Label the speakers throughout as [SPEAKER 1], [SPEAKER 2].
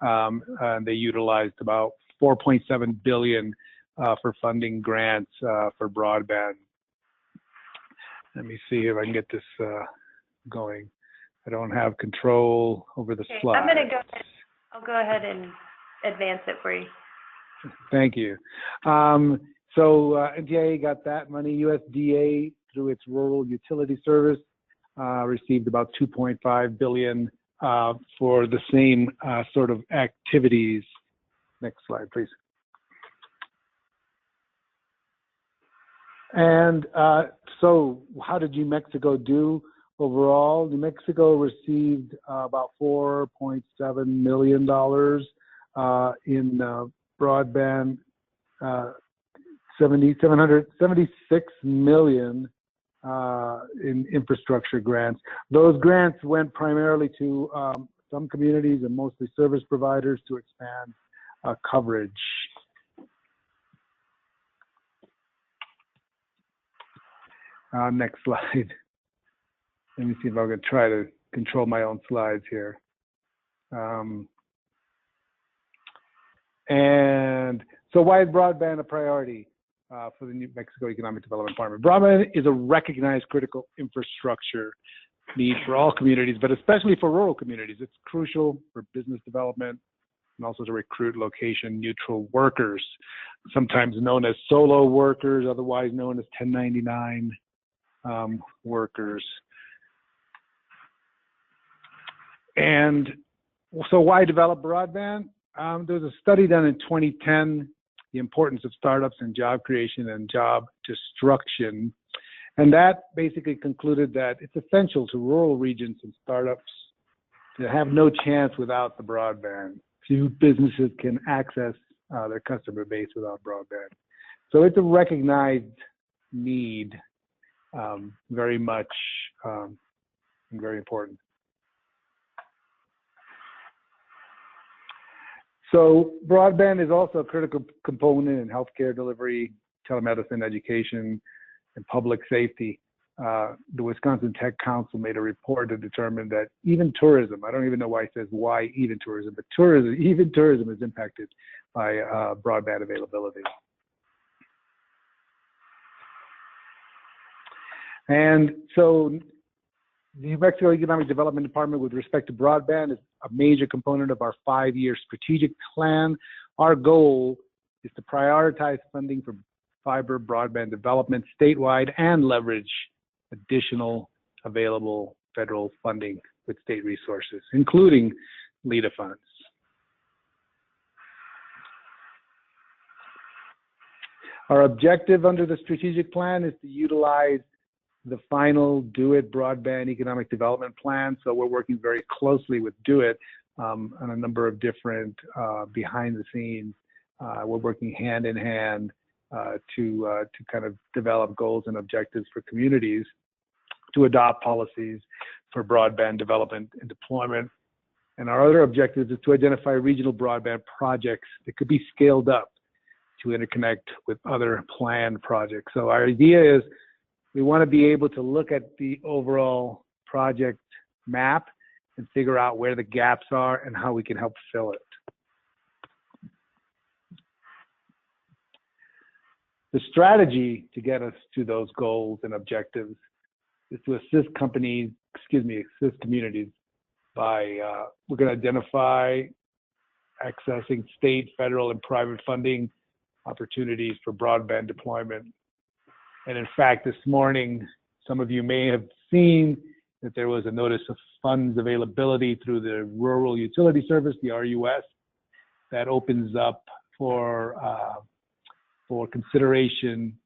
[SPEAKER 1] and they utilized about 4.7 billion for funding grants for broadband. Let me see if I can get this going. I don't have control over the slides.
[SPEAKER 2] I'm going to go ahead. I'll go ahead and advance it for you.
[SPEAKER 1] Thank you. So NTIA got that money. USDA, through its Rural Utility Service, received about 2.5 billion for the same sort of activities. Next slide, please. And so how did New Mexico do overall? New Mexico received about $4.7 million in broadband, 776 million in infrastructure grants. Those grants went primarily to some communities and mostly service providers to expand coverage. Next slide. Let me see if I can try to control my own slides here. And so why is broadband a priority for the New Mexico Economic Development Department? Broadband is a recognized critical infrastructure need for all communities, but especially for rural communities. It's crucial for business development and also to recruit location-neutral workers, sometimes known as solo workers, otherwise known as 1099 workers. And so why develop broadband? There was a study done in 2010, the importance of startups and job creation and job destruction. And that basically concluded that it's essential to rural regions and startups to have no chance without the broadband. Few businesses can access their customer base without broadband. So it's a recognized need, very much and very important. So broadband is also a critical component in healthcare delivery, telemedicine, education, and public safety. The Wisconsin Tech Council made a report to determine that even tourism, I don't even know why it says why even tourism, but even tourism is impacted by broadband availability. And so the New Mexico Economic Development Department, with respect to broadband, is a major component of our 5-year strategic plan. Our goal is to prioritize funding for fiber broadband development statewide and leverage additional available federal funding with state resources, including LEDA funds. Our objective under the strategic plan is to utilize the final DO-IT broadband economic development plan. So we're working very closely with DO-IT on a number of different behind the scenes. We're working hand in hand to kind of develop goals and objectives for communities to adopt policies for broadband development and deployment. And our other objective is to identify regional broadband projects that could be scaled up to interconnect with other planned projects. So our idea is we want to be able to look at the overall project map and figure out where the gaps are and how we can help fill it. The strategy to get us to those goals and objectives is to assist communities by, we're going to identify accessing state, federal, and private funding opportunities for broadband deployment. And in fact, this morning, some of you may have seen that there was a notice of funds availability through the Rural Utility Service, the RUS, that opens up for consideration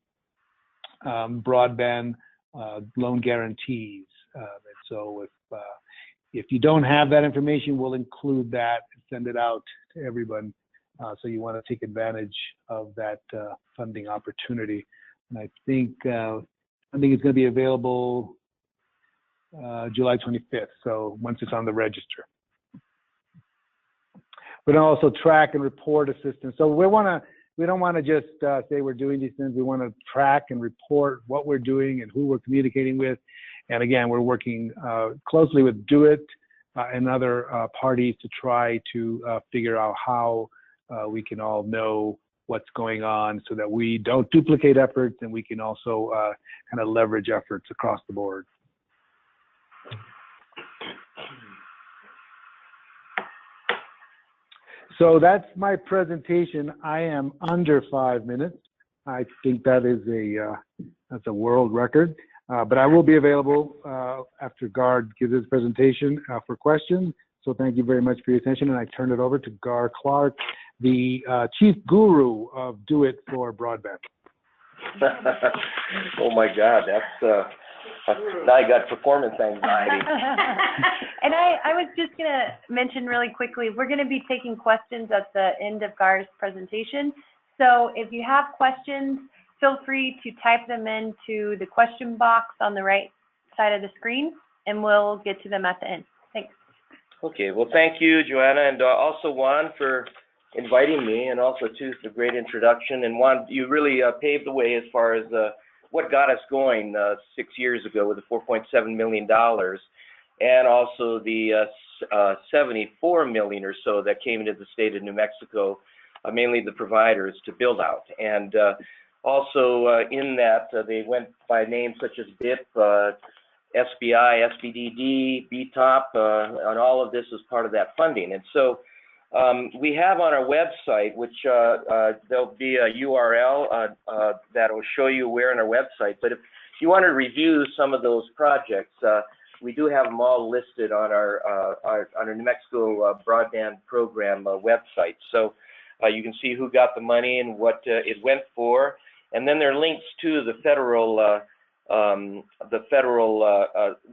[SPEAKER 1] broadband loan guarantees. And so if you don't have that information, we'll include that and send it out to everyone. So you want to take advantage of that funding opportunity. And I think it's going to be available July 25th, so once it's on the register. We're going to also track and report assistance. So we don't want to just say we're doing these things. We want to track and report what we're doing and who we're communicating with. And again, we're working closely with DO-IT and other parties to try to figure out how we can all know what's going on so that we don't duplicate efforts and we can also kind of leverage efforts across the board. So that's my presentation. I am under 5 minutes. I think that is that's a world record. But I will be available after Gar gives his presentation for questions. So thank you very much for your attention, and I turn it over to Gar Clark, the chief guru of Do It for Broadband.
[SPEAKER 3] Oh my God, that's now I got performance anxiety.
[SPEAKER 2] And I was just going to mention really quickly, we're going to be taking questions at the end of Gar's presentation. So if you have questions, feel free to type them into the question box on the right side of the screen, and we'll get to them at the end. Thanks.
[SPEAKER 3] Okay, well, thank you, Joanna, and also Juan for inviting me, and also too for the great introduction. And Juan, you really paved the way as far as what got us going 6 years ago with the $4.7 million, and also the 74 million or so that came into the state of New Mexico, mainly the providers, to build out. And also in that, they went by names such as BIP, SBI, SBDD, BTOP, and all of this is part of that funding. And so we have on our website, which there'll be a URL that will show you where on our website. But if you want to review some of those projects, we do have them all listed on our New Mexico broadband program website. So you can see who got the money and what it went for. And then there are links to the federal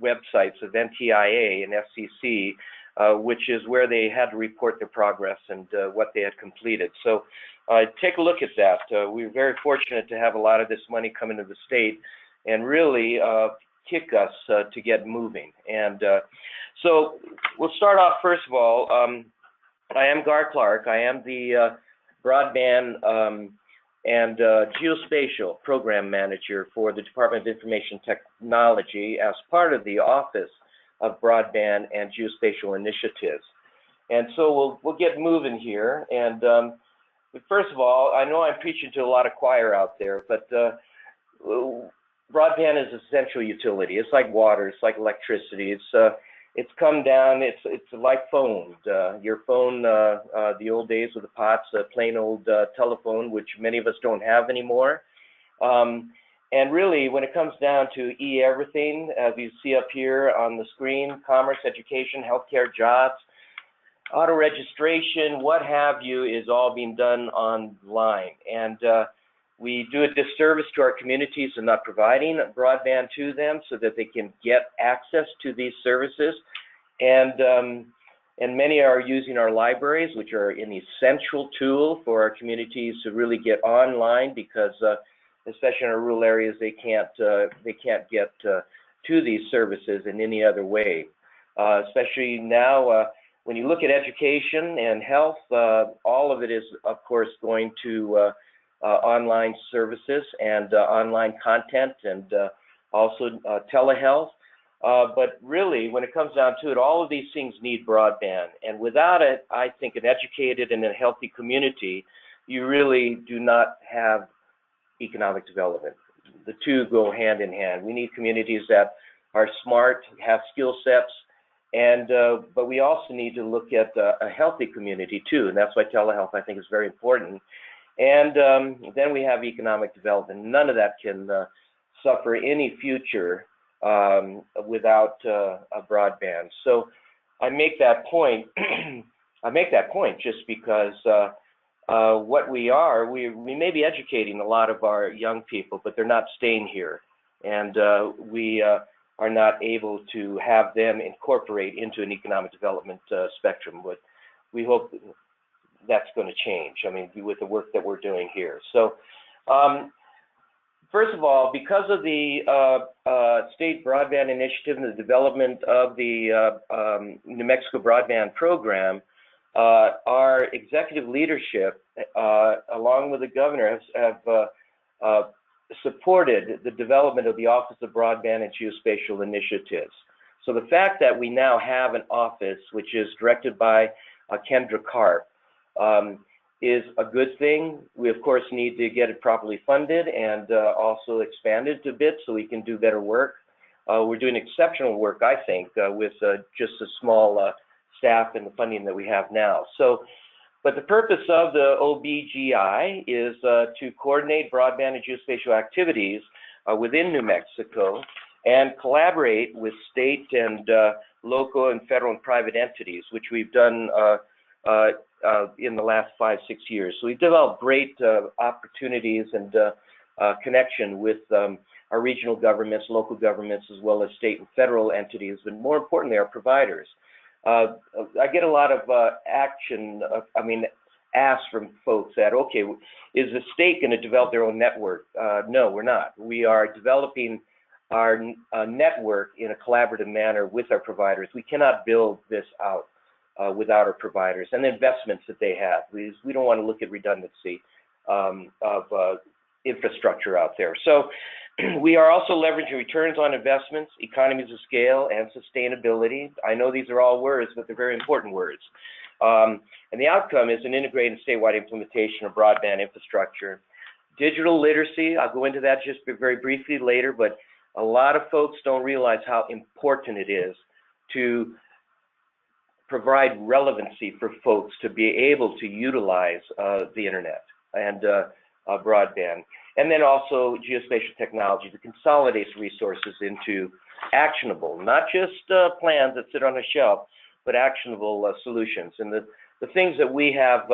[SPEAKER 3] websites of NTIA and FCC, which is where they had to report their progress and what they had completed. So take a look at that. We're very fortunate to have a lot of this money come into the state and really kick us to get moving. And so we'll start off, first of all, I am Gar Clark. I am the broadband and geospatial program manager for the Department of Information Technology as part of the Office of Broadband and Geospatial Initiatives. And so we'll get moving here. And first of all, I know I'm preaching to a lot of choir out there, but broadband is an essential utility. It's like water, it's like electricity. It's come down, it's like phones. Your phone, the old days with the pots, plain old telephone, which many of us don't have anymore. And really, when it comes down to everything, as you see up here on the screen, commerce, education, healthcare, jobs, auto registration, what have you, is all being done online. And we do a disservice to our communities in not providing broadband to them so that they can get access to these services. And many are using our libraries, which are an essential tool for our communities to really get online, because especially in our rural areas, they can't get to these services in any other way. Especially now, when you look at education and health, all of it is, of course, going to online services and online content, and also telehealth. But really, when it comes down to it, all of these things need broadband. And without it, I think an educated and a healthy community, you really do not have economic development. The two go hand in hand. We need communities that are smart, have skill sets, and but we also need to look at a healthy community too, and that's why telehealth, I think, is very important. And then we have economic development. None of that can suffer any future without a broadband. So I make that point. I make that point just because what we may be educating a lot of our young people, but they're not staying here, and we are not able to have them incorporate into an economic development spectrum. But we hope that's going to change, I mean, with the work that we're doing here. So first of all, because of the state broadband initiative and the development of the New Mexico broadband program, our executive leadership, along with the governor, have supported the development of the Office of Broadband and Geospatial Initiatives. So the fact that we now have an office which is directed by Kendra Karp is a good thing. We, of course, need to get it properly funded and also expanded a bit so we can do better work. We're doing exceptional work, I think, with just a small staff and the funding that we have now. So, but the purpose of the OBGI is to coordinate broadband and geospatial activities within New Mexico and collaborate with state and local and federal and private entities, which we've done in the last 5-6 years. So we've developed great opportunities and connection with our regional governments, local governments, as well as state and federal entities, but more importantly, our providers. I get a lot of asked from folks that, okay, is the state going to develop their own network? No, we're not. We are developing our network in a collaborative manner with our providers. We cannot build this out without our providers and the investments that they have. We don't want to look at redundancy of infrastructure out there. So we are also leveraging returns on investments, economies of scale, and sustainability. I know these are all words, but they're very important words. And the outcome is an integrated statewide implementation of broadband infrastructure. Digital literacy, I'll go into that just very briefly later, but a lot of folks don't realize how important it is to provide relevancy for folks to be able to utilize the internet and broadband. And then also geospatial technology to consolidate resources into actionable, not just plans that sit on a shelf, but actionable solutions. And the things that we have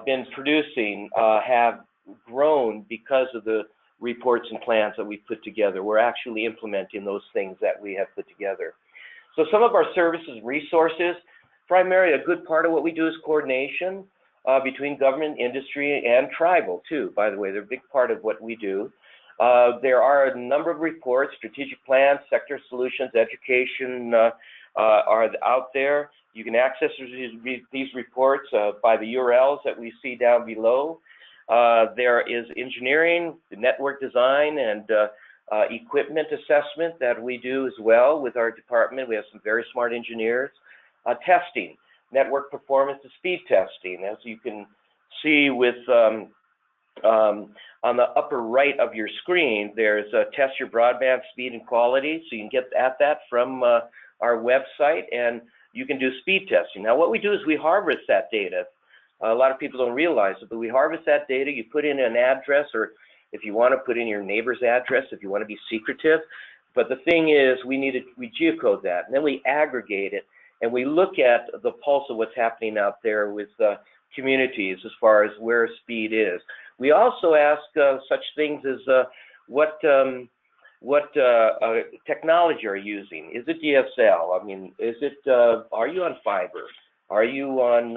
[SPEAKER 3] been producing have grown because of the reports and plans that we've put together. We're actually implementing those things that we have put together. So some of our services and resources, primarily a good part of what we do is coordination between government, industry, and tribal too, by the way. They're a big part of what we do. There are a number of reports, strategic plans, sector solutions, education are out there. You can access these reports by the URLs that we see down below. There is engineering, network design, and equipment assessment that we do as well with our department. We have some very smart engineers. Testing, network performance and speed testing. As you can see with on the upper right of your screen, there's test your broadband speed and quality. So you can get at that from our website, and you can do speed testing. Now, what we do is we harvest that data. A lot of people don't realize it, but we harvest that data. You put in an address, or if you want to put in your neighbor's address, if you want to be secretive. But the thing is, we geocode that, and then we aggregate it, and we look at the pulse of what's happening out there with communities as far as where speed is. We also ask such things as what technology are you using? Is it DSL? I mean, is it? Are you on fiber? Are you on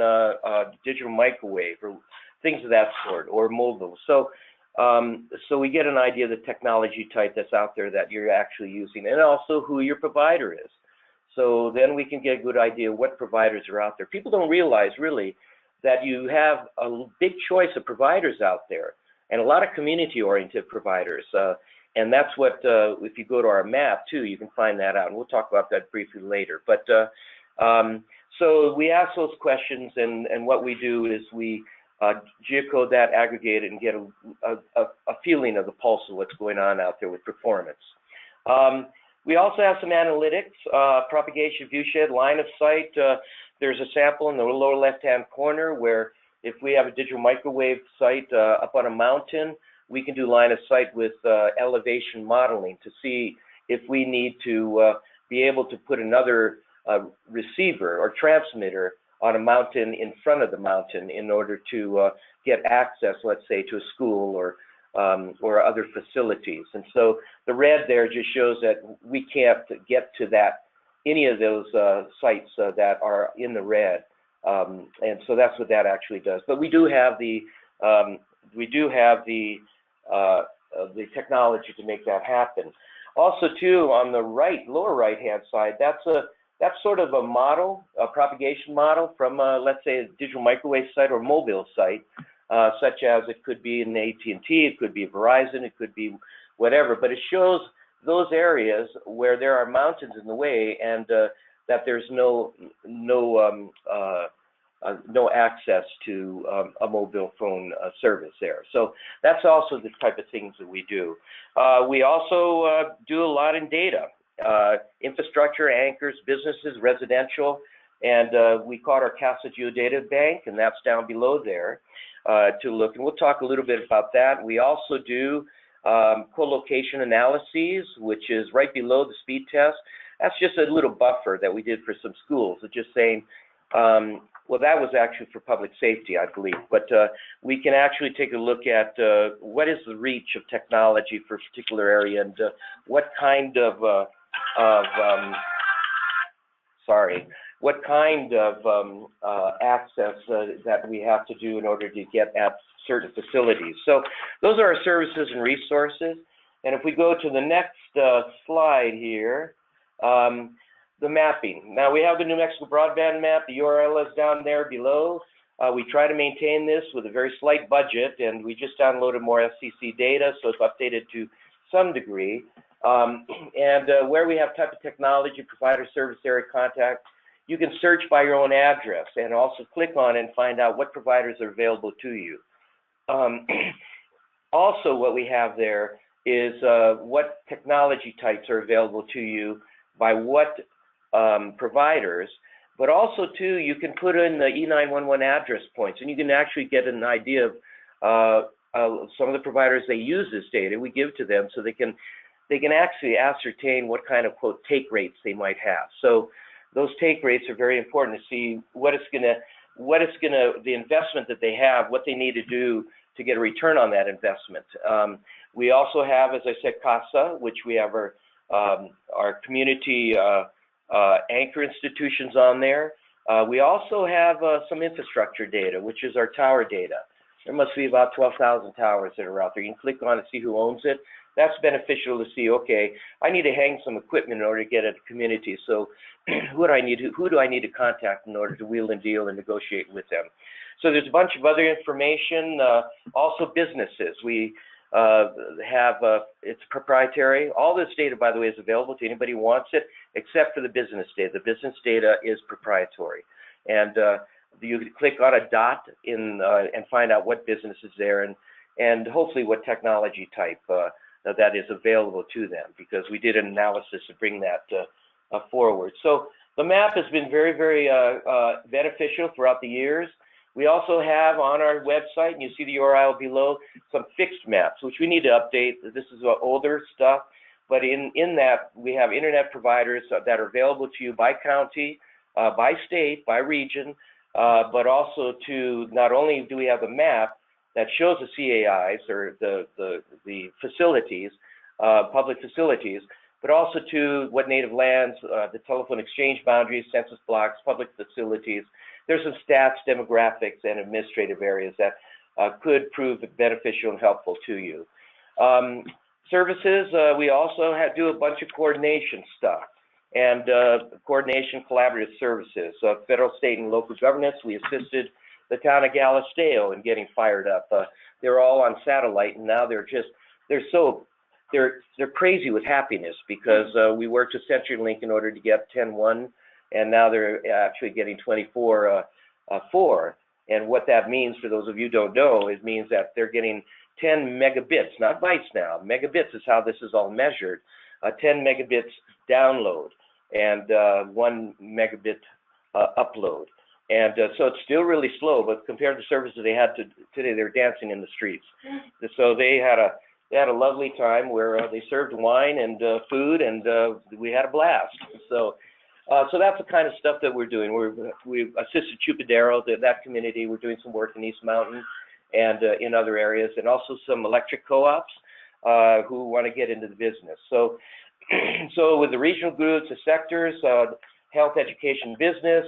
[SPEAKER 3] digital microwave or things of that sort, or mobile? So, so we get an idea of the technology type that's out there that you're actually using, and also who your provider is. So then we can get a good idea of what providers are out there. People don't realize really that you have a big choice of providers out there, and a lot of community-oriented providers. And that's what, if you go to our map too, you can find that out. And we'll talk about that briefly later. But so we ask those questions, and what we do is we geocode that, aggregate it, and get a feeling of the pulse of what's going on out there with performance. We also have some analytics, propagation, viewshed, line of sight. There's a sample in the lower left-hand corner where if we have a digital microwave site up on a mountain, we can do line of sight with elevation modeling to see if we need to be able to put another receiver or transmitter on a mountain in front of the mountain in order to get access, let's say, to a school or other facilities. And so the red there just shows that we can't get to any of those sites that are in the red. And so that's what that actually does. But we do have the technology to make that happen. Also, too, on the lower right-hand side, that's sort of a model, a propagation model from, let's say, a digital microwave site or mobile site, such as it could be an AT&T, it could be Verizon, it could be whatever. But it shows those areas where there are mountains in the way and that there's no access to a mobile phone service there. So that's also the type of things that we do. We also do a lot in data, infrastructure, anchors, businesses, residential, and we call it our Casa Geodata Bank, and that's down below there to look. And we'll talk a little bit about that. We also do co-location analyses, which is right below the speed test. That's just a little buffer that we did for some schools. It's just saying, well, that was actually for public safety, I believe. But we can actually take a look at what is the reach of technology for a particular area and what kind of access that we have to do in order to get at certain facilities. So those are our services and resources. And if we go to the next slide here, the mapping. Now we have the New Mexico Broadband Map. The URL is down there below. We try to maintain this with a very slight budget, and we just downloaded more FCC data, so it's updated to some degree. Where we have type of technology, provider, service area, contact, you can search by your own address and also click on it and find out what providers are available to you. Also, what we have there is what technology types are available to you by what providers, but also too, you can put in the E911 address points, and you can actually get an idea of some of the providers. They use this data we give to them, so they can actually ascertain what kind of quote take rates they might have. So those take rates are very important to see the investment that they have, what they need to do to get a return on that investment. We also have, as I said, CASA, which we have our community anchor institutions on there. We also have some infrastructure data, which is our tower data. There must be about 12,000 towers that are out there. You can click on it, see who owns it. That's beneficial to see, okay, I need to hang some equipment in order to get at the community. So who do I need to contact in order to wheel and deal and negotiate with them? So there's a bunch of other information, also businesses. We it's proprietary. All this data, by the way, is available to anybody who wants it, except for the business data. The business data is proprietary. And you can click on a dot and find out what business is there and hopefully what technology type that is available to them, because we did an analysis to bring that forward. So the map has been very, very beneficial throughout the years. We also have on our website, and you see the URL below, some fixed maps, which we need to update. This is older stuff, but in that, we have internet providers that are available to you by county, by state, by region, but also to, not only do we have a map that shows the CAIs, or the facilities, public facilities, but also to what native lands, the telephone exchange boundaries, census blocks, public facilities. There's some stats, demographics, and administrative areas that could prove beneficial and helpful to you. Services, we also do a bunch of coordination stuff and coordination collaborative services. Federal, state, and local governments, we assisted the town of Galisteo in getting fired up. They're all on satellite, and now they're crazy with happiness because we worked with CenturyLink in order to get 10.1, and now they're actually getting 24.4. And what that means, for those of you who don't know, it means that they're getting 10 megabits, not bytes now. Megabits is how this is all measured. 10 megabits download and 1 megabit upload. And so it's still really slow, but compared to services they had today, they're dancing in the streets. So they had a lovely time where they served wine and food, and we had a blast. So that's the kind of stuff that we're doing. We've assisted Chupadero, that community. We're doing some work in East Mountain and in other areas, and also some electric co-ops who want to get into the business. So with the regional groups, the sectors, health, education, business,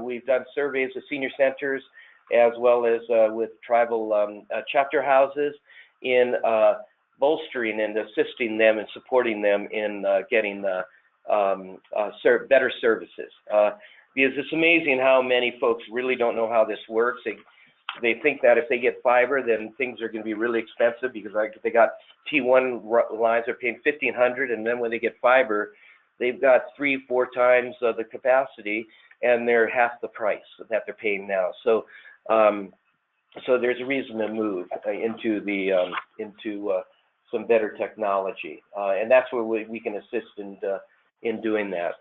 [SPEAKER 3] we've done surveys of senior centers as well as with tribal chapter houses in bolstering and assisting them and supporting them in getting better services. Because it's amazing how many folks really don't know how this works. they think that if they get fiber, then things are going to be really expensive because they got T1 lines, they're paying $1,500, and then when they get fiber, they've got 3-4 times the capacity, and they're half the price that they're paying now. So, so there's a reason to move into the some better technology, and that's where we can assist in doing that.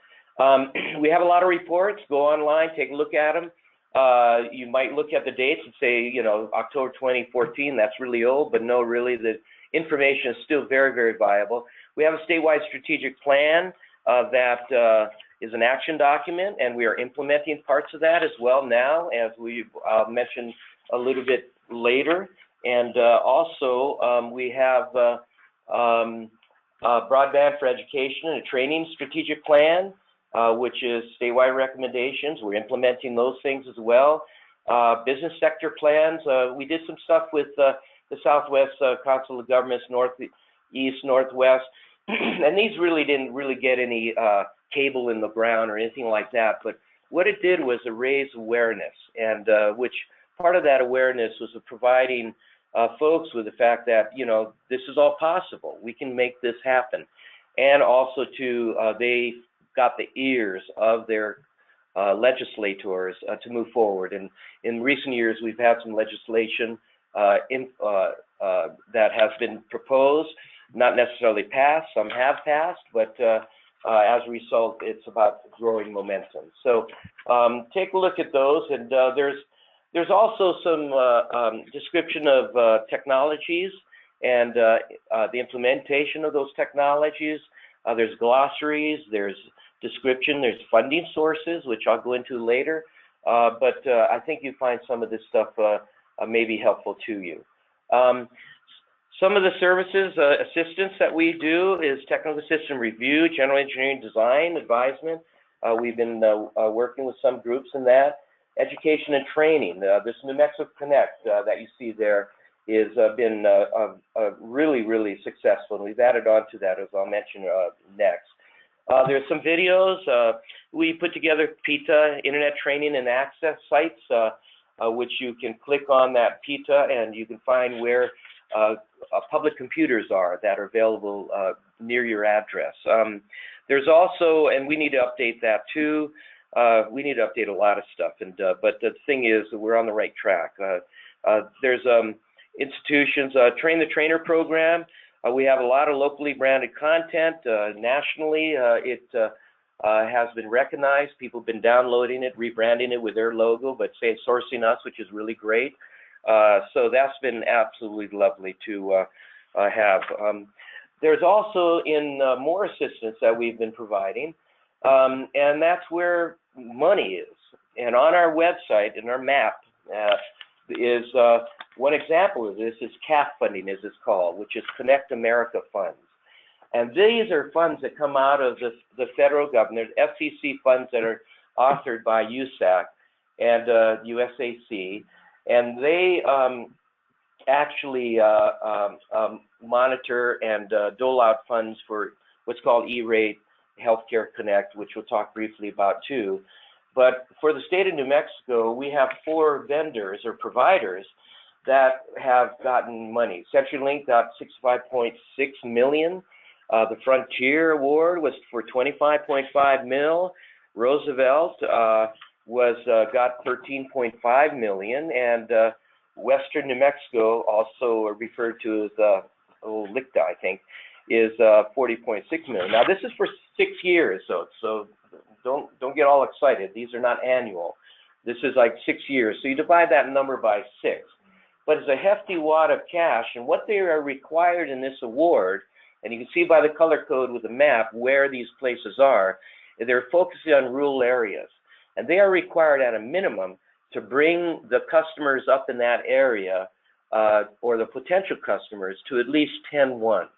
[SPEAKER 3] We have a lot of reports. Go online, take a look at them. You might look at the dates and say, you know, October 2014, that's really old, but no, really, the information is still very, very viable. We have a statewide strategic plan that is an action document, and we are implementing parts of that as well now, as we mentioned a little bit later. And also, we have Broadband for Education and a Training Strategic Plan, which is statewide recommendations. We're implementing those things as well. Business sector plans. We did some stuff with the Southwest Council of Governments, Northeast, Northwest, and these really didn't get any cable in the ground or anything like that. But what it did was to raise awareness, and which part of that awareness was providing folks with the fact that, you know, this is all possible. We can make this happen. And also they got the ears of their legislators to move forward. And in recent years, we've had some legislation that has been proposed, not necessarily passed. Some have passed, but as a result, it's about growing momentum. So take a look at those, and there's also some description of technologies and the implementation of those technologies. There's glossaries, there's description, there's funding sources, which I'll go into later. But I think you find some of this stuff may be helpful to you. Some of the services, assistance that we do is technical assistance review, general engineering design, advisement. We've been working with some groups in that. Education and training. This New Mexico Connect that you see there is been really, really successful, and we've added on to that, as I'll mention next. There's some videos. We put together PITA, Internet Training and Access sites, which you can click on that PITA, and you can find where public computers are that are available near your address. There's also, and we need to update that too. We need to update a lot of stuff, but the thing is, we're on the right track. There's institutions, Train the Trainer program. We have a lot of locally branded content. Nationally, it has been recognized. People have been downloading it, rebranding it with their logo, but sourcing us, which is really great. So that's been absolutely lovely to have. There's also more assistance that we've been providing, and that's where money is. And on our website, in our map, is one example of this is CAF funding, as it's called, which is Connect America funds. And these are funds that come out of the federal government, FCC funds that are authored by USAC and USAC, and they actually monitor and dole out funds for what's called E-Rate Healthcare Connect, which we'll talk briefly about too. But for the state of New Mexico, we have 4 vendors or providers that have gotten money. CenturyLink got $65.6 million. The Frontier Award was for $25.5 million. Roosevelt got $13.5 million, and Western New Mexico, also referred to as LICTA, I think, is $40.6 million. Now this is for 6 years, so don't get all excited. These are not annual. This is like 6 years. So you divide that number by 6. But it's a hefty wad of cash, and what they are required in this award, and you can see by the color code with the map where these places are, they're focusing on rural areas. And they are required at a minimum to bring the customers up in that area, or the potential customers, to at least 10-1.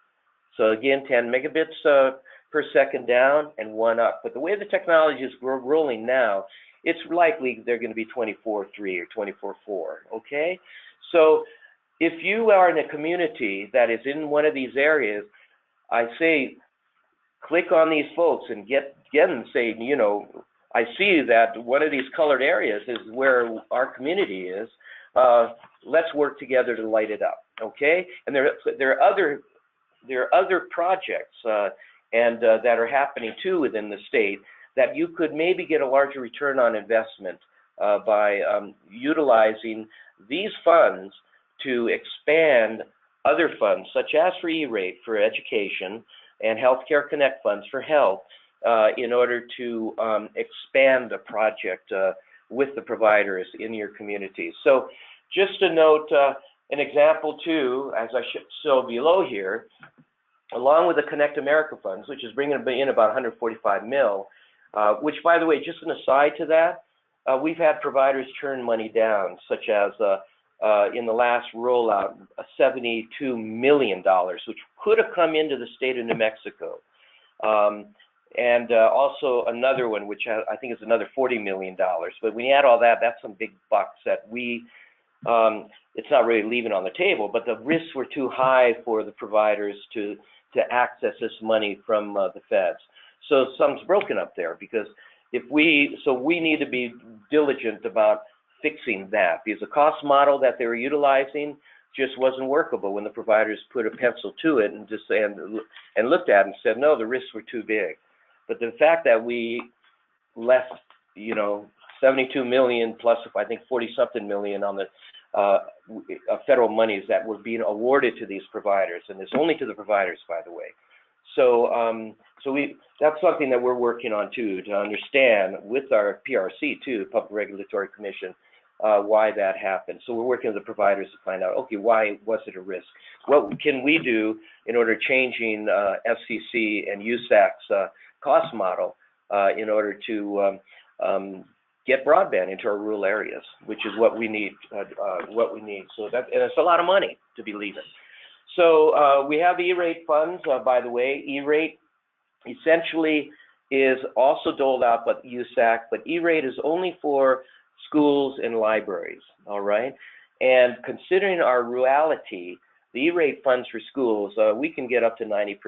[SPEAKER 3] So again, 10 megabits per second down and 1 up. But the way the technology is rolling now, it's likely they're going to be 24.3 or 24.4, okay? So if you are in a community that is in one of these areas, I say click on these folks and get them, say, you know, I see that one of these colored areas is where our community is. Let's work together to light it up, okay? And there are other projects that are happening too within the state that you could maybe get a larger return on investment by utilizing these funds to expand other funds, such as for E-rate for education and Healthcare Connect funds for health, in order to expand the project with the providers in your community. So just to note an example too, as I show below here, along with the Connect America funds, which is bringing in about 145 mil, which, by the way, just an aside to that, we've had providers turn money down, such as in the last rollout, $72 million, which could have come into the state of New Mexico. And also another one, which I think is another $40 million. But when you add all that, that's some big bucks that it's not really leaving on the table, but the risks were too high for the providers to access this money from the feds. So something's broken up there, because we need to be diligent about fixing that, because the cost model that they were utilizing just wasn't workable when the providers put a pencil to it and looked at it and said, no, the risks were too big. But the fact that we left, 72 million plus, I think 40-something million on the federal monies that were being awarded to these providers, and it's only to the providers, by the way. So, that's something that we're working on too, to understand with our PRC too, Public Regulatory Commission, why that happened. So we're working with the providers to find out, okay, why was it a risk? What can we do in order changing FCC and USAC's cost model in order to get broadband into our rural areas, which is what we need. So and it's a lot of money to be leaving. So we have E-rate funds, by the way. E-rate essentially is also doled out by USAC, but E-rate is only for schools and libraries, all right? And considering our rurality, the E-rate funds for schools, we can get up to 90%.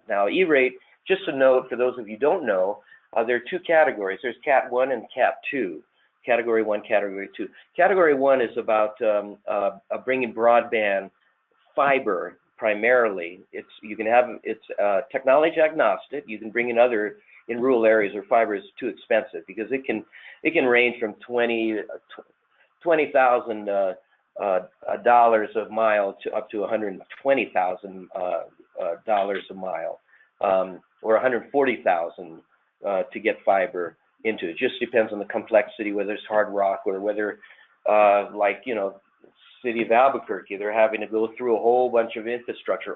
[SPEAKER 3] Now, E-rate, just a note for those of you who don't know, there are two categories. There's Cat 1 and Cat 2. Category 1, Category 2. Category 1 is about bringing broadband fiber primarily. It's technology agnostic. You can bring in rural areas where fiber is too expensive, because it can range from $20,000 a mile to up to $120,000 a mile, or $140,000 to get fiber into it. Just depends on the complexity, whether it's hard rock or whether, city of Albuquerque, they're having to go through a whole bunch of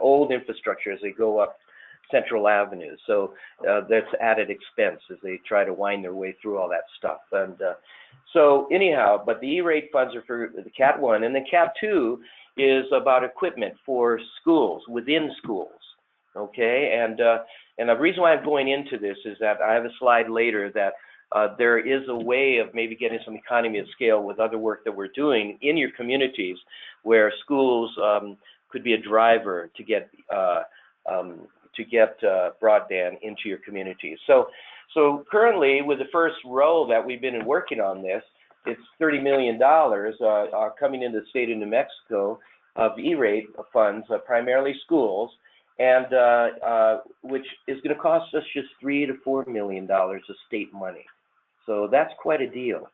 [SPEAKER 3] old infrastructure as they go up Central Avenue. So that's added expense as they try to wind their way through all that stuff. And so anyhow, but the E-rate funds are for the Cat 1, and then Cat 2 is about equipment for schools, within schools. Okay, and the reason why I'm going into this is that I have a slide later that there is a way of maybe getting some economy of scale with other work that we're doing in your communities, where schools could be a driver to get broadband into your communities. So currently, with the first row that we've been working on this, it's $30 million coming into the state of New Mexico of E-rate funds, primarily schools, and which is going to cost us just $3 to $4 million of state money. So that's quite a deal,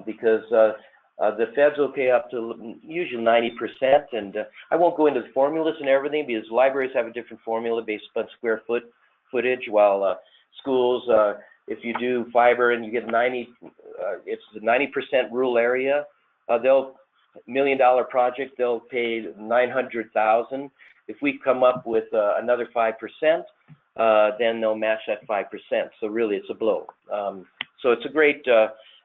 [SPEAKER 3] because the feds will pay up to usually 90%, and I won't go into the formulas and everything, because libraries have a different formula based on square footage, while schools, if you do fiber and you get it's the 90% rural area, $1 million project, they'll pay $900,000. If we come up with another 5%, then they'll match that 5%. So really, it's a blow. So it's a great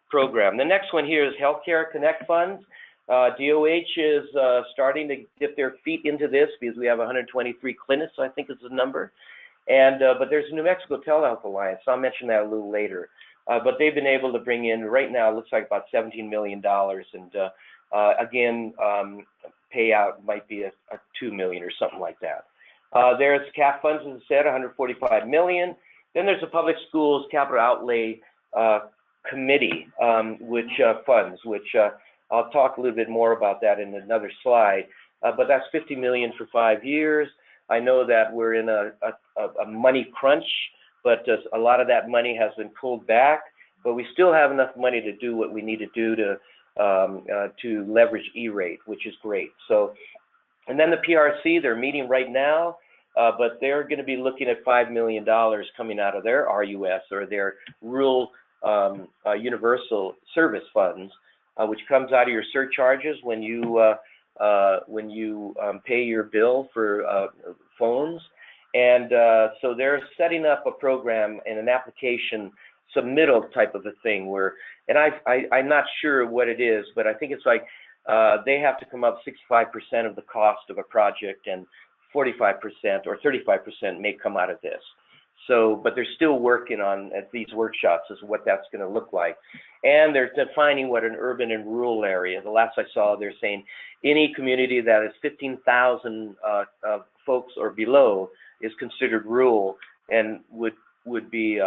[SPEAKER 3] program. The next one here is Healthcare Connect funds. DOH is starting to dip their feet into this, because we have 123 clinics, I think is the number. And but there's a New Mexico Telehealth Alliance. I'll mention that a little later. But they've been able to bring in, right now, it looks like about $17 million. And again, payout might be a $2 million or something like that. There's CAF funds, as I said, $145 million. Then there's the Public Schools Capital Outlay committee, which funds, which I'll talk a little bit more about that in another slide. But that's $50 million for 5 years. I know that we're in a money crunch, but a lot of that money has been pulled back. But we still have enough money to do what we need to do to leverage E-rate, which is great. So, and then the PRC, they're meeting right now, but they're going to be looking at $5 million coming out of their RUS, or their Rural Universal Service Funds, which comes out of your surcharges when you pay your bill for phones. And so they're setting up a program and an application submittal type of a thing where, and I'm not sure what it is, but I think it's like they have to come up 65% of the cost of a project, and 45% or 35% may come out of this. So, but they're still working on at these workshops as what that's going to look like. And they're defining what an urban and rural area. The last I saw, they're saying any community that is 15,000 folks or below is considered rural and would be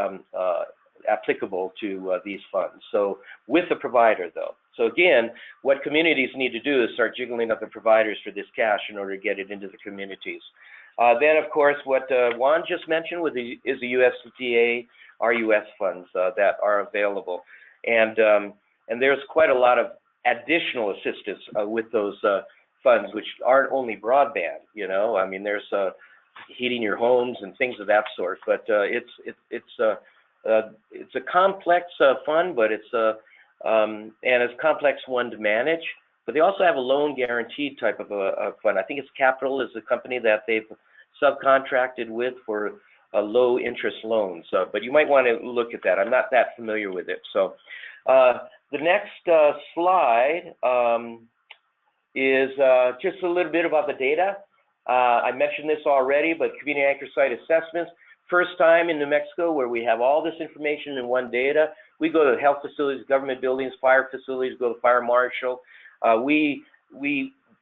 [SPEAKER 3] applicable to these funds. So with the provider though. So again, what communities need to do is start jiggling up the providers for this cash in order to get it into the communities. Then of course, what Juan just mentioned is the USDA RUS funds that are available. And there's quite a lot of additional assistance with those funds, which aren't only broadband, you know. I mean, there's heating your homes and things of that sort. But it's a complex fund, but it's and it's a complex one to manage. But they also have a loan guaranteed type of a fund. I think it's Capital is the company that they've subcontracted with for low interest loans. But you might want to look at that. I'm not that familiar with it. So the next slide is just a little bit about the data. I mentioned this already, but community anchor site assessments. First time in New Mexico where we have all this information in one data. We go to health facilities, government buildings, fire facilities, go to fire marshal. We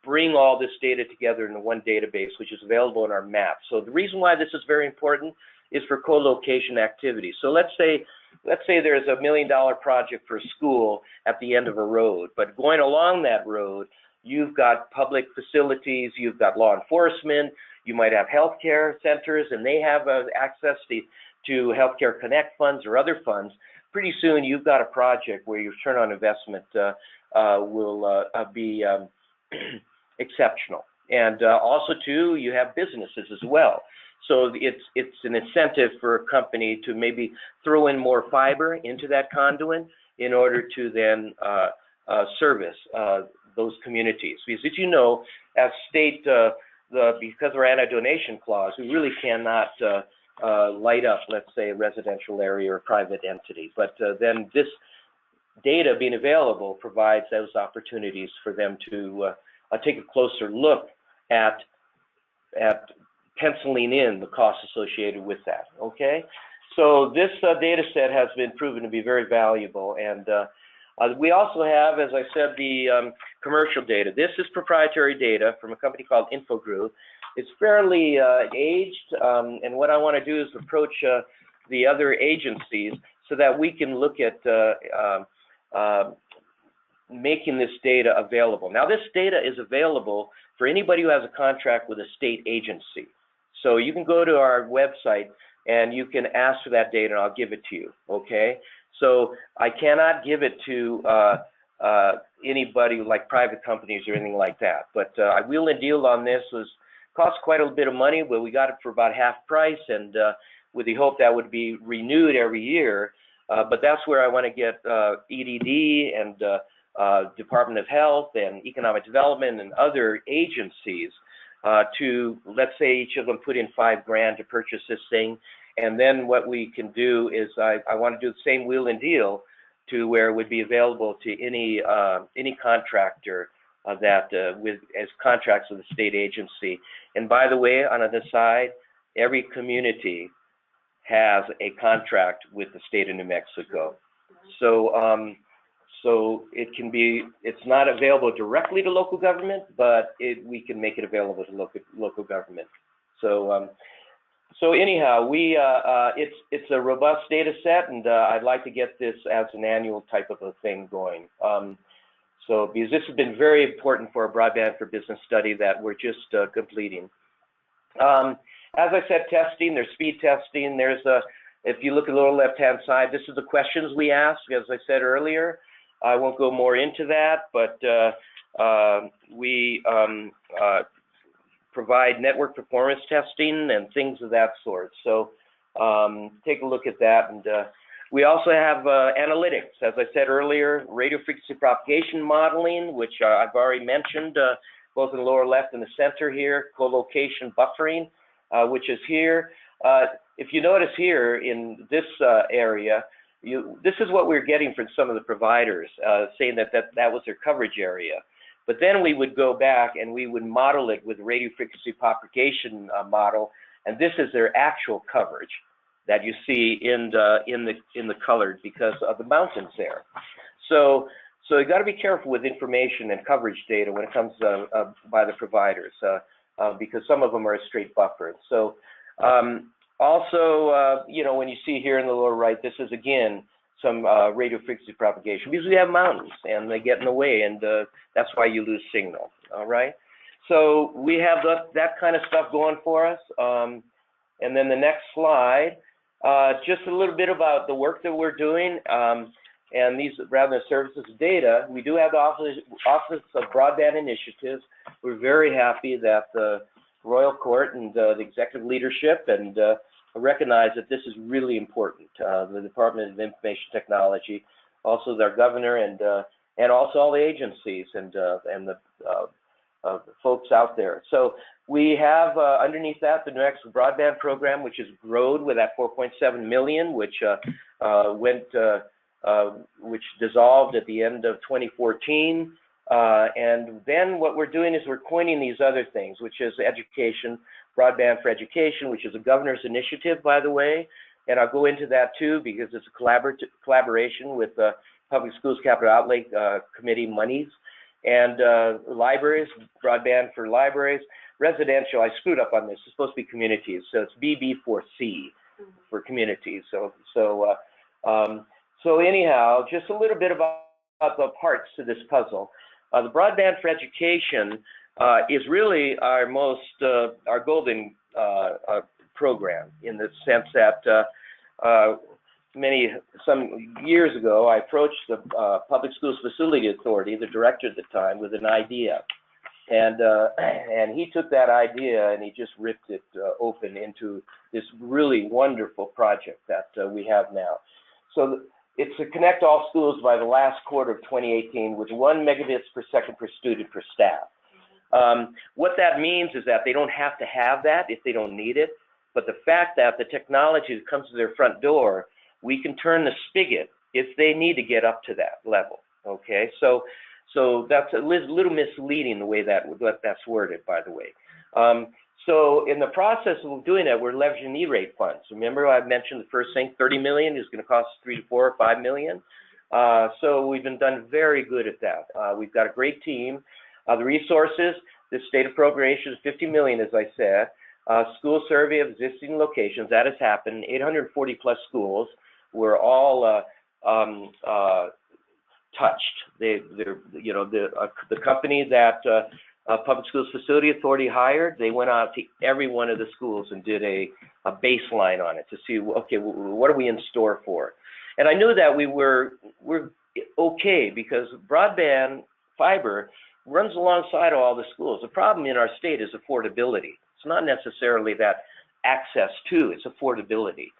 [SPEAKER 3] bring all this data together in one database, which is available in our map. So the reason why this is very important is for co-location activities. So let's say there's $1 million project for a school at the end of a road, but going along that road, you've got public facilities, you've got law enforcement, you might have healthcare centers, and they have access to Healthcare Connect funds or other funds. Pretty soon, you've got a project where your return on investment will be exceptional. And also, too, you have businesses as well. So it's an incentive for a company to maybe throw in more fiber into that conduit in order to then service those communities. Because as you know, as state, because of our anti-donation clause, we really cannot light up, let's say, a residential area or private entity. But then this data being available provides those opportunities for them to take a closer look at penciling in the costs associated with that, okay? So this data set has been proven to be very valuable. And we also have, as I said, the commercial data. This is proprietary data from a company called InfoGroup. It's fairly aged, and what I want to do is approach the other agencies so that we can look at making this data available. Now, this data is available for anybody who has a contract with a state agency. So you can go to our website and you can ask for that data, and I'll give it to you, okay? So I cannot give it to anybody like private companies or anything like that. But I wheel and deal on this. Cost quite a bit of money, but we got it for about half price, and with the hope that would be renewed every year. But that's where I want to get EDD and Department of Health and Economic Development and other agencies to, let's say, each of them put in $5,000 to purchase this thing. And then what we can do is I want to do the same wheel and deal to where it would be available to any contractor that as contracts with the state agency. And by the way, on the side, every community has a contract with the state of New Mexico. So so it's not available directly to local government, but we can make it available to local government. So So anyhow, it's a robust data set, and I'd like to get this as an annual type of a thing going. So because this has been very important for a Broadband for Business study that we're just completing. As I said, testing, there's speed testing. There's if you look at the lower left-hand side, this is the questions we ask, as I said earlier. I won't go more into that, but we provide network performance testing and things of that sort. So take a look at that. And we also have analytics, as I said earlier, radio frequency propagation modeling, which I've already mentioned, both in the lower left and the center here, co-location buffering, which is here. If you notice here in this area, this is what we're getting from some of the providers, saying that was their coverage area. But then we would go back and we would model it with radio frequency propagation model, and this is their actual coverage that you see in the colored because of the mountains there. So you got to be careful with information and coverage data when it comes by the providers because some of them are straight buffered. So also, you know, when you see here in the lower right, this is again some radio frequency propagation because we have mountains and they get in the way, and that's why you lose signal. All right. So we have that kind of stuff going for us. And then the next slide, just a little bit about the work that we're doing. And these, rather than services data, we do have the Office of Broadband Initiatives. We're very happy that the Royal Court and the executive leadership and recognize that this is really important. The Department of Information Technology, also their governor, and also all the agencies and the folks out there. So we have underneath that the next broadband program, which is GROWed with that 4.7 million, which which dissolved at the end of 2014. And then what we're doing is we're coining these other things, which is education, Broadband for Education, which is a governor's initiative, by the way. And I'll go into that too, because it's a collaboration with the Public Schools Capital Outlay Committee monies. And libraries, broadband for libraries. Residential, I screwed up on this, it's supposed to be communities. So it's BB4C for communities. So anyhow, just a little bit about the parts to this puzzle. The Broadband for Education is really our most, our golden program, in the sense that some years ago, I approached the Public Schools Facility Authority, the director at the time, with an idea. And he took that idea and he just ripped it open into this really wonderful project that we have now. So it's to connect all schools by the last quarter of 2018 with 1 megabits per second per student per staff. What that means is that they don't have to have that if they don't need it, but the fact that the technology that comes to their front door, we can turn the spigot if they need to get up to that level, okay? So that's a little misleading the way that's worded, by the way. So in the process of doing that, we're leveraging E-rate funds. Remember I mentioned the first thing, 30 million is going to cost 3 to 4 or 5 million. So we've been done very good at that. We've got a great team. The resources, this state appropriation is 50 million, as I said. School survey of existing locations, that has happened. 840 plus schools were all touched. You know, the company that Public Schools Facility Authority hired, they went out to every one of the schools and did a baseline on it to see, okay, what are we in store for? And I knew that we're okay because broadband fiber runs alongside all the schools. The problem in our state is affordability. It's not necessarily that access to, it's affordability.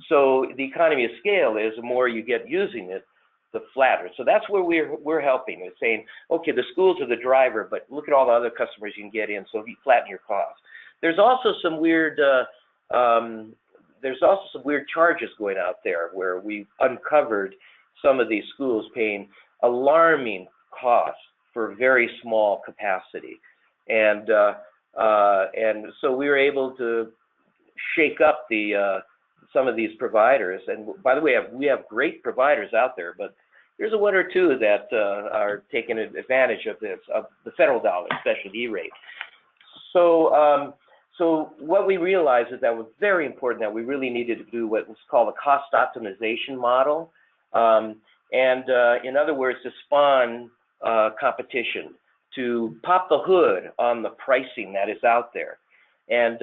[SPEAKER 3] So the economy of scale is the more you get using it, the flatter. So that's where we're helping. It's saying, okay, the schools are the driver, but look at all the other customers you can get in, so you flatten your costs. There's also some weird charges going out there where we've uncovered some of these schools paying alarming costs for very small capacity, and so we were able to shake up some of these providers. And by the way, we have great providers out there, but there's one or two that are taking advantage of this, of the federal dollars, especially the E-rate. So So what we realized is that it was very important that we really needed to do what was called a cost optimization model. In other words, to spawn competition, to pop the hood on the pricing that is out there. And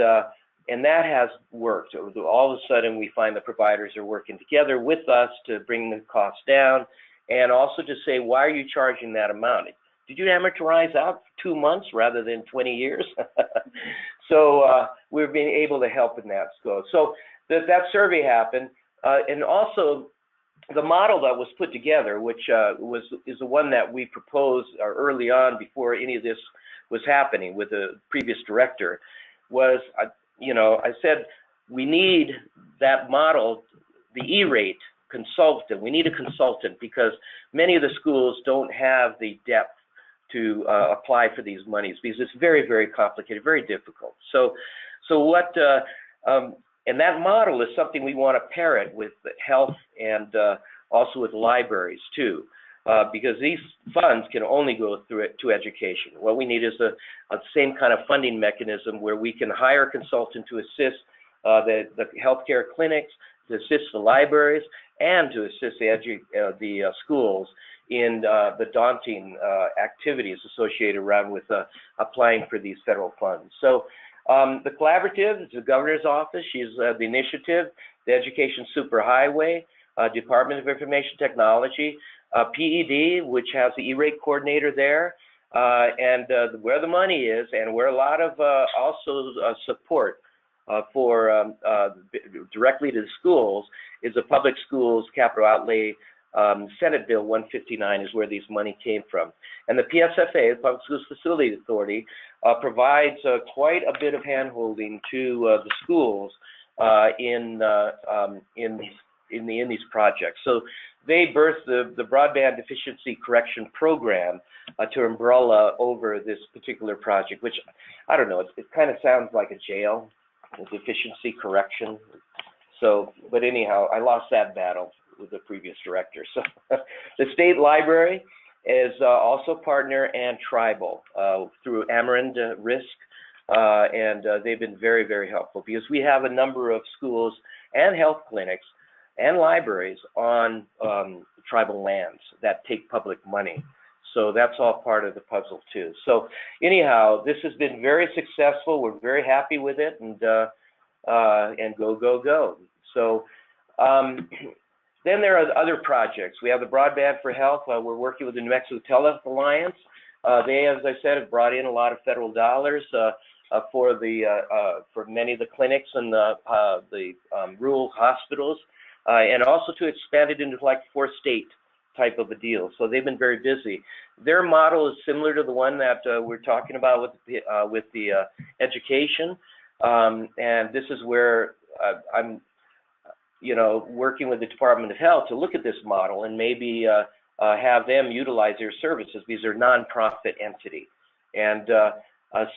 [SPEAKER 3] that has worked. All of a sudden, we find the providers are working together with us to bring the cost down, and also to say, why are you charging that amount? Did you amortize out for 2 months rather than 20 years? So we're being able to help in that scope. So that survey happened, and also the model that was put together, which is the one that we proposed early on before any of this was happening with the previous director, was, I said, we need that model, the E-rate consultant. We need a consultant because many of the schools don't have the depth to apply for these monies because it's very, very complicated, very difficult. So what, and that model is something we want to pair it with health and also with libraries too, because these funds can only go through it to education. What we need is a same kind of funding mechanism where we can hire a consultant to assist the healthcare clinics, to assist the libraries, and to assist the schools in the daunting activities associated around with applying for these federal funds. So the collaborative is the governor's office. She's the initiative, the Education Superhighway, Department of Information Technology, PED, which has the E-rate coordinator there, and where the money is, and where a lot of also support for directly to the schools is the Public Schools Capital Outlay Senate Bill 159 is where these money came from. And the PSFA, the Public Schools Facility Authority, provides quite a bit of handholding to the schools in these projects. So they birthed the Broadband Deficiency Correction Program to umbrella over this particular project, which, I don't know, it kind of sounds like a jail, a deficiency correction. So, but anyhow, I lost that battle with the previous director. So the state library is also partner and tribal through Amarant Risk, and they've been very, very helpful because we have a number of schools and health clinics and libraries on tribal lands that take public money. So that's all part of the puzzle too. So anyhow, this has been very successful. We're very happy with it, and go, go, go. So then there are other projects. We have the Broadband for Health. We're working with the New Mexico Telehealth Alliance. They, as I said, have brought in a lot of federal dollars for many of the clinics and the rural hospitals, and also to expand it into like 4-state type of a deal. So they've been very busy. Their model is similar to the one that we're talking about with the education, and this is where I'm working with the Department of Health to look at this model and maybe have them utilize their services because they're a nonprofit entity. And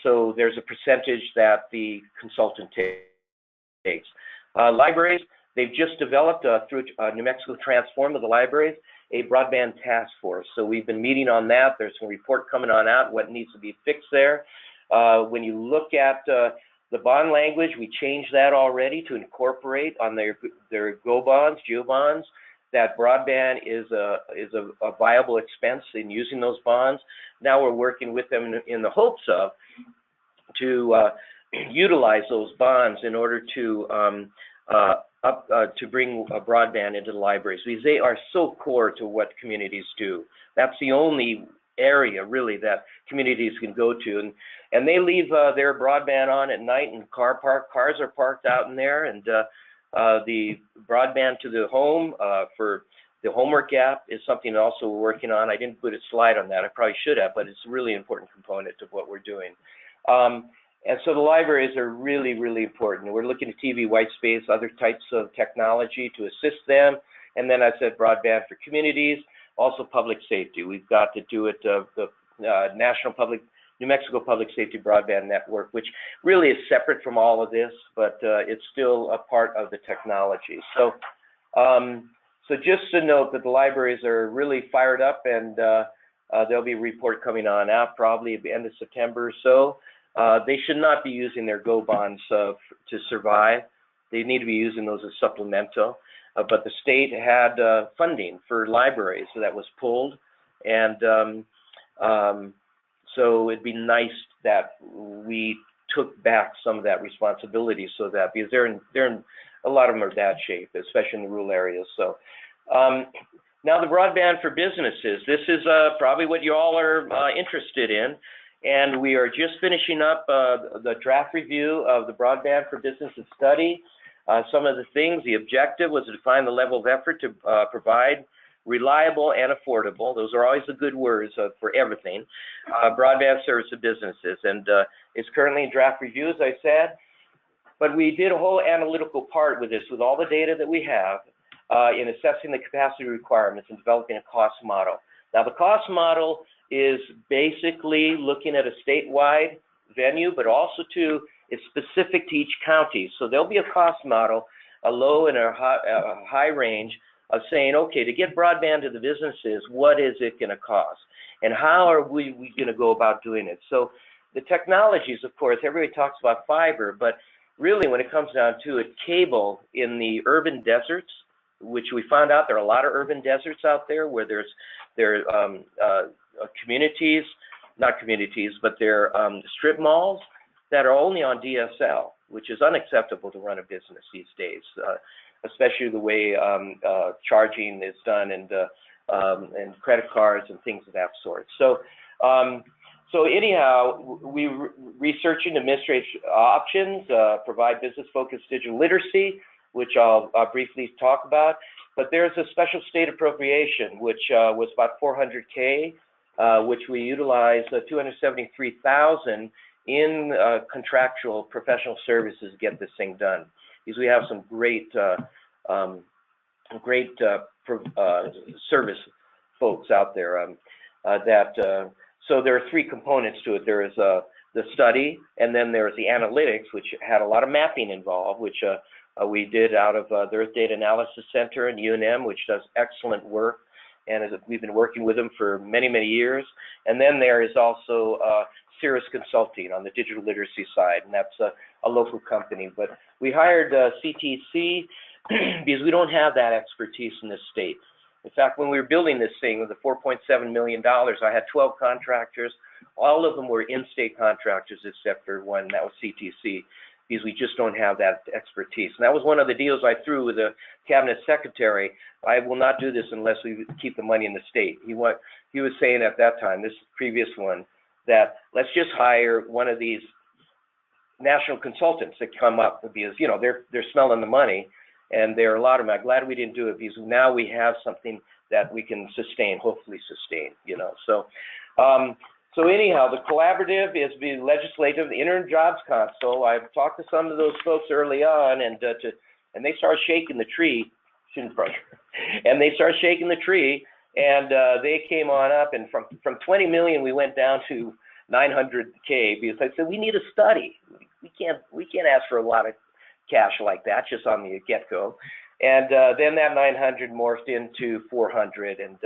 [SPEAKER 3] so there's a percentage that the consultant takes. Libraries, they've just developed through New Mexico Transform of the libraries, a broadband task force. So we've been meeting on that. There's some report coming on out, what needs to be fixed there. When you look at the bond language, we changed that already to incorporate on their GO bonds, GEO bonds, that broadband is a viable expense in using those bonds. Now we're working with them in the hopes of to utilize those bonds in order to bring broadband into the libraries because they are so core to what communities do. That's the only area really that communities can go to, and they leave their broadband on at night, and cars are parked out in there, and the broadband to the home for the homework app is something also we're working on. I didn't put a slide on that. I probably should have, but it's a really important component of what we're doing. And so the libraries are really, really important. We're looking at TV, white space, other types of technology to assist them. And then I said broadband for communities, also public safety. We've got to do it, the New Mexico Public Safety Broadband Network, which really is separate from all of this, but it's still a part of the technology. So, so just to note that the libraries are really fired up, and there'll be a report coming on out probably at the end of September or so. They should not be using their GO bonds to survive. They need to be using those as supplemental. But the state had funding for libraries, so that was pulled. And so it'd be nice that we took back some of that responsibility, so that, because they're in a lot of them are bad shape, especially in the rural areas. So now the broadband for businesses. This is probably what you all are interested in. And we are just finishing up the draft review of the Broadband for Businesses study. Some of the things, the objective was to define the level of effort to provide reliable and affordable, those are always the good words for everything, broadband service to businesses. And it's currently in draft review, as I said. But we did a whole analytical part with this, with all the data that we have in assessing the capacity requirements and developing a cost model. Now, the cost model is basically looking at a statewide venue, but also it's specific to each county. So there'll be a cost model, a low and a high range of saying, okay, to get broadband to the businesses, what is it going to cost? And how are we going to go about doing it? So the technologies, of course, everybody talks about fiber, but really when it comes down to it, cable in the urban deserts, which we found out there are a lot of urban deserts out there where there are communities, not communities, but they're strip malls that are only on DSL, which is unacceptable to run a business these days, especially the way charging is done and credit cards and things of that sort. So, so anyhow, we researching administration options, provide business-focused digital literacy, which I'll briefly talk about. But there's a special state appropriation, which was about $400K, which we utilized $273,000 in contractual professional services to get this thing done. Because we have some great, service folks out there so there are three components to it. There is the study, and then there's the analytics, which had a lot of mapping involved, which we did out of the Earth Data Analysis Center in UNM, which does excellent work. And we've been working with them for many, many years. And then there is also Cirrus Consulting on the digital literacy side, and that's a local company. But we hired CTC because we don't have that expertise in this state. In fact, when we were building this thing with the $4.7 million, I had 12 contractors. All of them were in-state contractors except for one, and that was CTC, because we just don't have that expertise. And that was one of the deals I threw with the cabinet secretary. I will not do this unless we keep the money in the state. He was saying at that time, this previous one, that let's just hire one of these national consultants that come up, because they're smelling the money, and there are a lot of them. I'm glad we didn't do it, because now we have something that we can sustain, hopefully sustain. So. So anyhow, the collaborative is the legislative, the interim jobs council. I've talked to some of those folks early on, and they started shaking the tree. And they started shaking the tree, and they came on up, and from 20 million we went down to 900K, because I said we need a study. We can't ask for a lot of cash like that just on the get-go. And then that 900 morphed into 400, and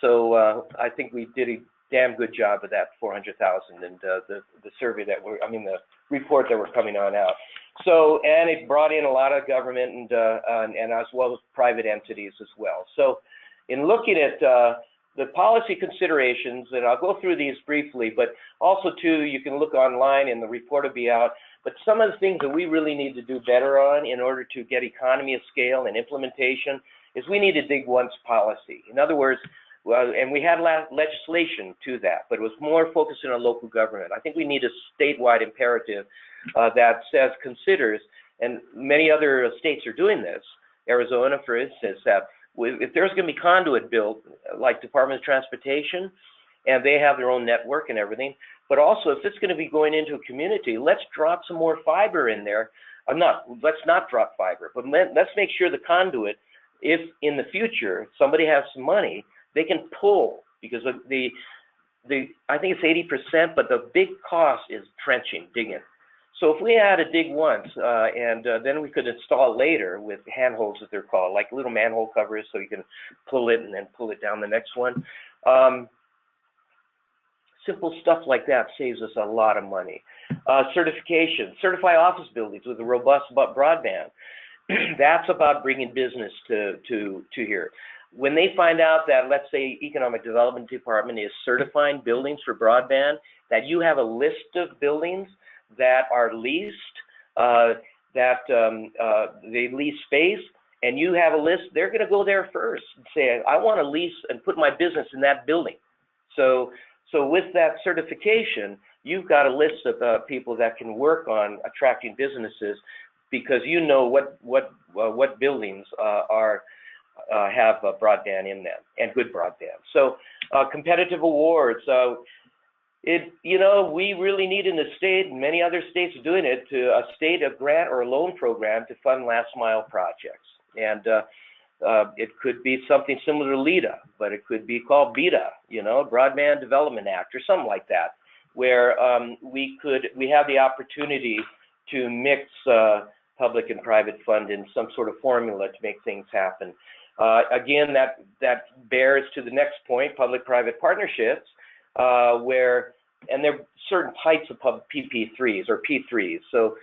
[SPEAKER 3] so I think we did a damn good job of that 400,000 and the survey the report that we're coming on out. So, and it brought in a lot of government and as well as private entities as well. So in looking at the policy considerations, and I'll go through these briefly, but also too, you can look online and the report will be out, but some of the things that we really need to do better on in order to get economy of scale and implementation is we need to dig once policy. In other words, and we had legislation to that, but it was more focusing on local government. I think we need a statewide imperative that considers, and many other states are doing this, Arizona, for instance, that if there's going to be conduit built, like Department of Transportation, and they have their own network and everything, but also if it's going to be going into a community, let's drop some more fiber in there. Let's not drop fiber, but let's make sure the conduit, if in the future somebody has some money, they can pull, because I think it's 80%, but the big cost is trenching, digging. So if we had to dig once, and then we could install later with handholds, that they're called, like little manhole covers, so you can pull it and then pull it down the next one. Simple stuff like that saves us a lot of money. Certification, certify office buildings with a robust broadband. That's about bringing business to here. When they find out that, let's say, Economic Development Department is certifying buildings for broadband, that you have a list of buildings that are leased, they lease space, and you have a list, they're going to go there first and say, I want to lease and put my business in that building. So with that certification, you've got a list of people that can work on attracting businesses, because you know what buildings have broadband in them, and good broadband. So competitive awards. We really need in the state, and many other states are doing it, a state a grant or a loan program to fund last mile projects. And it could be something similar to LEDA, but it could be called BETA, Broadband Development Act, or something like that, where we have the opportunity to mix public and private fund in some sort of formula to make things happen. Again, that bears to the next point, public-private partnerships, and there are certain types of PP3s or P3s, so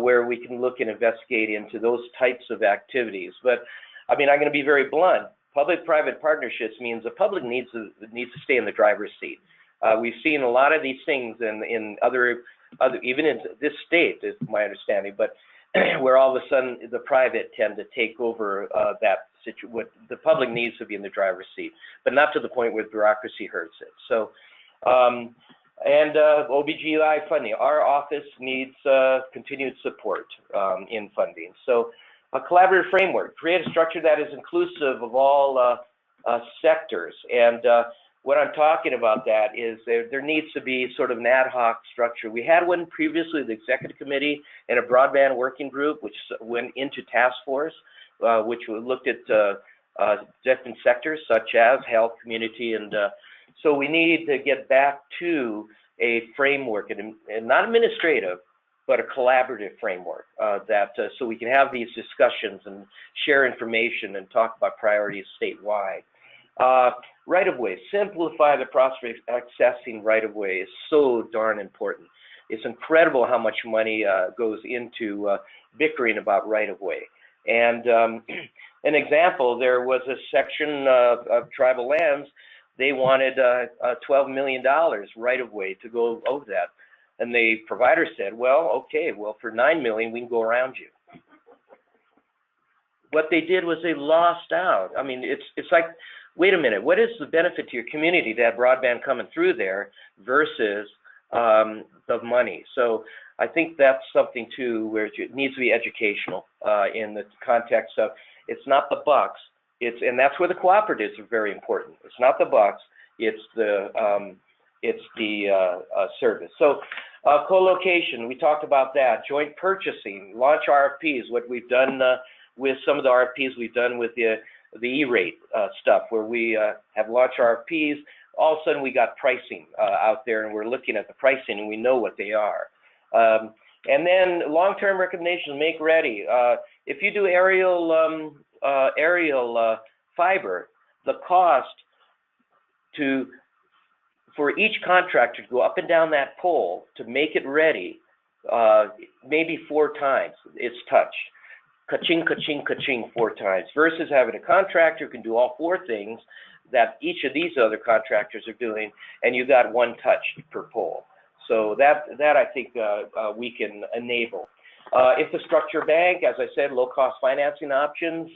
[SPEAKER 3] where we can look and investigate into those types of activities. But I mean, I'm going to be very blunt. Public-private partnerships means the public needs to stay in the driver's seat. We've seen a lot of these things in other even in this state, is my understanding, but where all of a sudden the private tend to take over that situation. What the public needs to be in the driver's seat, but not to the point where bureaucracy hurts it. So, OBGY funding. Our office needs continued support in funding. So, a collaborative framework. Create a structure that is inclusive of all sectors. And what I'm talking about that is there needs to be sort of an ad hoc structure. We had one previously, the executive committee and a broadband working group, which went into task force, which looked at different sectors such as health, community, and so we need to get back to a framework, and not administrative, but a collaborative framework so we can have these discussions and share information and talk about priorities statewide. Right-of-way, simplify the process of accessing right-of-way is so darn important. It's incredible how much money goes into bickering about right-of-way. And an example, there was a section of tribal lands, they wanted $12 million right-of-way to go over that. And the provider said, well, okay, well, for $9 million, we can go around you. What they did was they lost out. I mean, it's like, wait a minute, what is the benefit to your community to have broadband coming through there versus the money? So I think that's something too where it needs to be educational in the context of it's not the bucks, and that's where the cooperatives are very important. It's not the bucks, it's the service. So co-location, we talked about that. Joint purchasing, launch RFPs, what we've done with some of the RFPs we've done with the E-rate stuff, where we have launched RFPs. All of a sudden we got pricing out there, and we're looking at the pricing and we know what they are. And then long-term recommendations, make ready. If you do aerial fiber, the cost for each contractor to go up and down that pole to make it ready, maybe 4 times it's touched. Ka-ching, ka-ching, ka-ching 4 times, versus having a contractor who can do all 4 things that each of these other contractors are doing, and you got 1 touch per pole. So that I think we can enable. Infrastructure bank, as I said, low-cost financing options,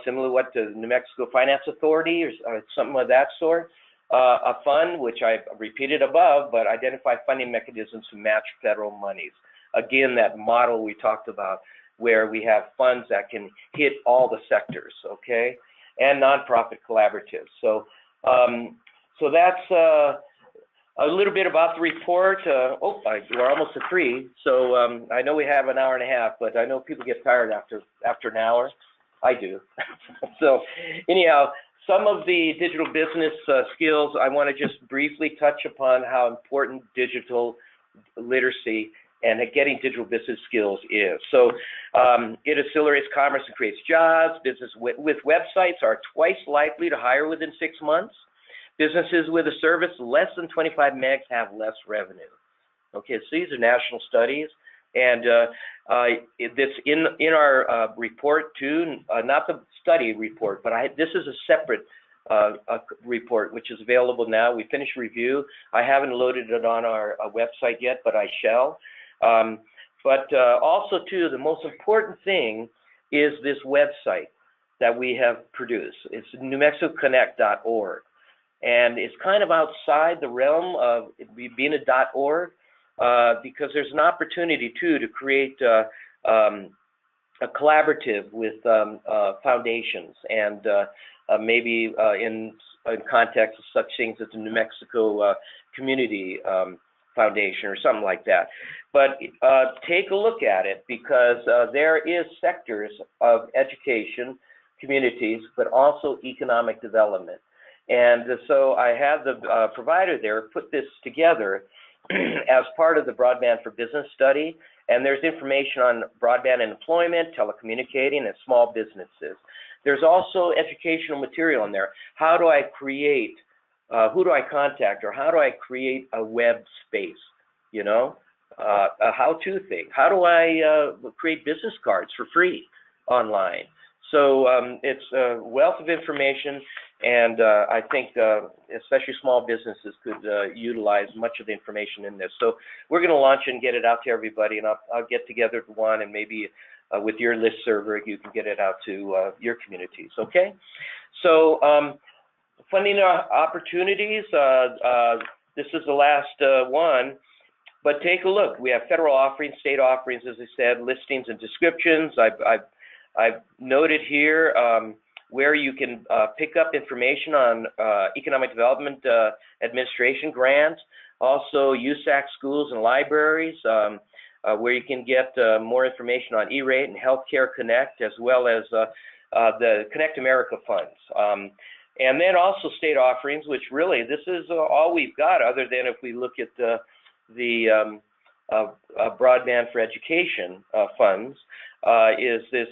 [SPEAKER 3] similar to what the New Mexico Finance Authority or something of that sort. A fund, which I repeated above, but identify funding mechanisms to match federal monies. Again, that model we talked about, where we have funds that can hit all the sectors, okay, and nonprofit collaboratives. So, so that's a little bit about the report. We're almost at 3, so I know we have an hour and a half, but I know people get tired after an hour. I do. So, anyhow, some of the digital business skills, I want to just briefly touch upon how important digital literacy and getting digital business skills is. So it accelerates commerce and creates jobs. Business with websites are twice likely to hire within 6 months. Businesses with a service less than 25 megs have less revenue. Okay, so these are national studies, and it's in our report too. Not the study report, but this is a separate report which is available now. We finished review. I haven't loaded it on our website yet, but I shall. But also too, the most important thing is this website that we have produced. It's newmexicoconnect.org, and it's kind of outside the realm of being a .org because there's an opportunity too to create a collaborative with foundations and maybe in context of such things as the New Mexico Community Foundation or something like that. But take a look at it because there is sectors of education, communities, but also economic development. And so I have the provider there put this together as part of the Broadband for Business study. And there's information on broadband and employment, telecommunicating, and small businesses. There's also educational material in there. How do I create, who do I contact, or how do I create a web space, you know, a how-to thing. How do I create business cards for free online? So it's a wealth of information, and I think especially small businesses could utilize much of the information in this. So we're going to launch it and get it out to everybody, and I'll get together with one, and maybe with your list server, you can get it out to your communities, okay? So funding opportunities, this is the last one, but take a look. We have federal offerings, state offerings, as I said, listings and descriptions. I've noted here where you can pick up information on Economic Development Administration grants, also USAC schools and libraries, where you can get more information on E-Rate and Healthcare Connect, as well as the Connect America funds. And then also state offerings, which really, this is all we've got, other than if we look at the Broadband for Education funds, is this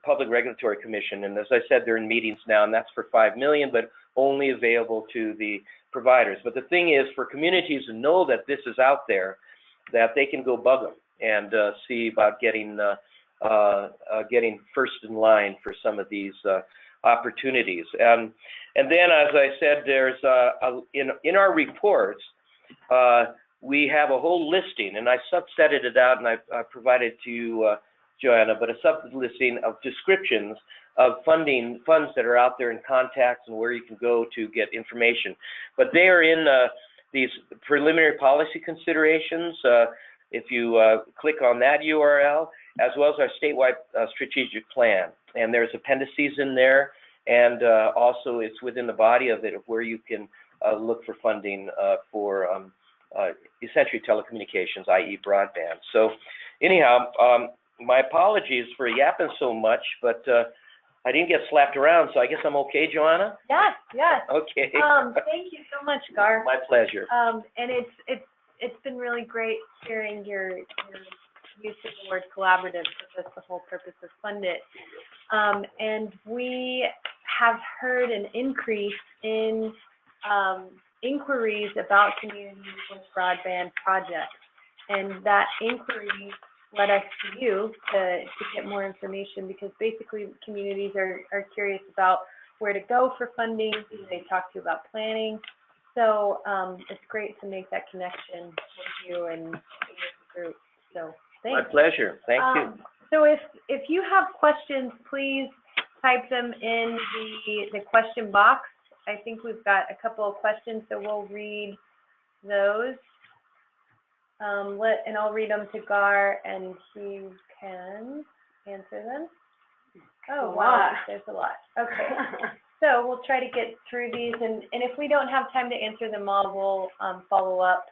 [SPEAKER 3] Public Regulatory Commission. And as I said, they're in meetings now, and that's for $5 million, but only available to the providers. But the thing is, for communities to know that this is out there, that they can go bug them and see about getting first in line for some of these opportunities. And then, as I said, there's in our reports, we have a whole listing, and I subsetted it out, and I provided to you, Joanna, but a sub-listing of descriptions of funds that are out there in contacts and where you can go to get information. But they are in these preliminary policy considerations. If you click on that URL, as well as our statewide strategic plan. And there's appendices in there, and also it's within the body of it of where you can look for funding for essentially telecommunications, i.e. broadband. So anyhow, my apologies for yapping so much, but I didn't get slapped around, so I guess I'm okay, Joanna?
[SPEAKER 2] Yes, yes.
[SPEAKER 3] Okay.
[SPEAKER 2] Thank you so much, Gar.
[SPEAKER 3] My pleasure.
[SPEAKER 2] And it's been really great hearing your use of the word collaborative, because that's the whole purpose of FUNDIT. And we have heard an increase in inquiries about communities with broadband projects, and that inquiry led us to you to get more information, because basically communities are curious about where to go for funding. They talk to you about planning. So it's great to make that connection with you and your group. So thanks.
[SPEAKER 3] My pleasure. Thank you.
[SPEAKER 2] So if you have questions, please type them in the question box. I think we've got a couple of questions, so we'll read those. And I'll read them to Gar, and he can answer them. Oh, wow, there's a lot. Okay, so we'll try to get through these, and if we don't have time to answer them all, we'll follow up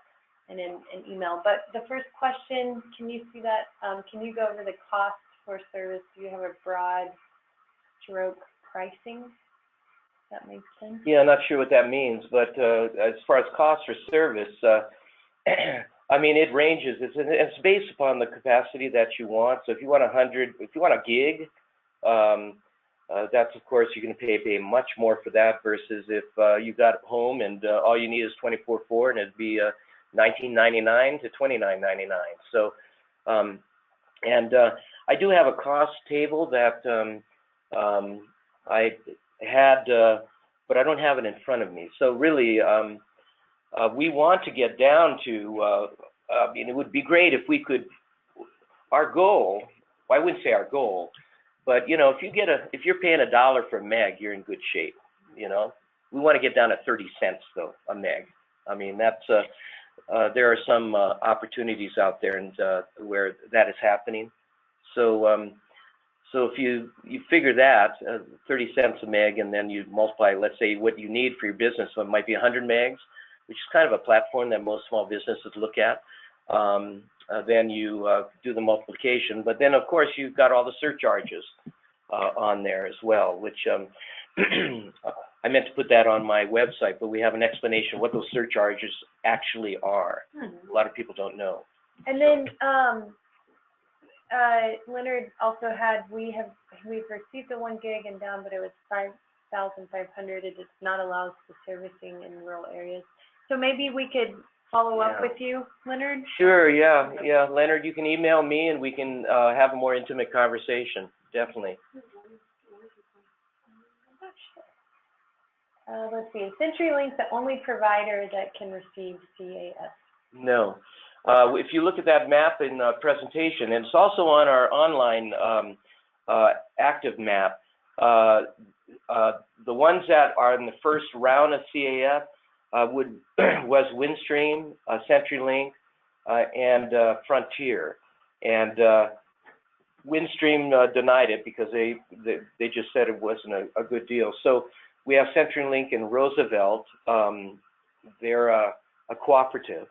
[SPEAKER 2] in an email. But the first question, can you see that? Can you go over the cost for service? Do you have a broad stroke pricing? That makes sense? Yeah,
[SPEAKER 3] I'm not sure what that means, but as far as cost for service, I mean, it ranges. It's based upon the capacity that you want. So if you want 100, if you want a gig, That's, of course, you're going to pay much more for that versus if you got home and all you need is 24/4, and it'd be $19.99 to $29.99. So, I do have a cost table that I had, but I don't have it in front of me. So really, we want to get down to. I mean, it would be great if we could. Our goal. Well, I wouldn't say our goal. But you know, if you're paying $1 for a meg, you're in good shape. You know, we want to get down to 30 cents though a meg. I mean, that's there are some opportunities out there and where that is happening. So so if you figure that 30 cents a meg, and then you multiply, let's say, what you need for your business, so it might be 100 megs, which is kind of a platform that most small businesses look at. Then you do the multiplication, but then of course you've got all the surcharges on there as well, which I meant to put that on my website, but we have an explanation of what those surcharges actually are. A lot of people don't know.
[SPEAKER 2] And then Leonard also had, we've received the 1 gig and down, but it was 5,500. It does not allow us for servicing in rural areas. So maybe we could follow up with you, Leonard?
[SPEAKER 3] Sure, yeah, Leonard, you can email me and we can have a more intimate conversation, definitely.
[SPEAKER 2] Let's see, CenturyLink's the only provider that can receive CAS.
[SPEAKER 3] No. If you look at that map in presentation, and it's also on our online active map, the ones that are in the first round of CAF was Windstream, CenturyLink, and Frontier. And Windstream denied it because they just said it wasn't a good deal. So we have CenturyLink and Roosevelt. They're a cooperative,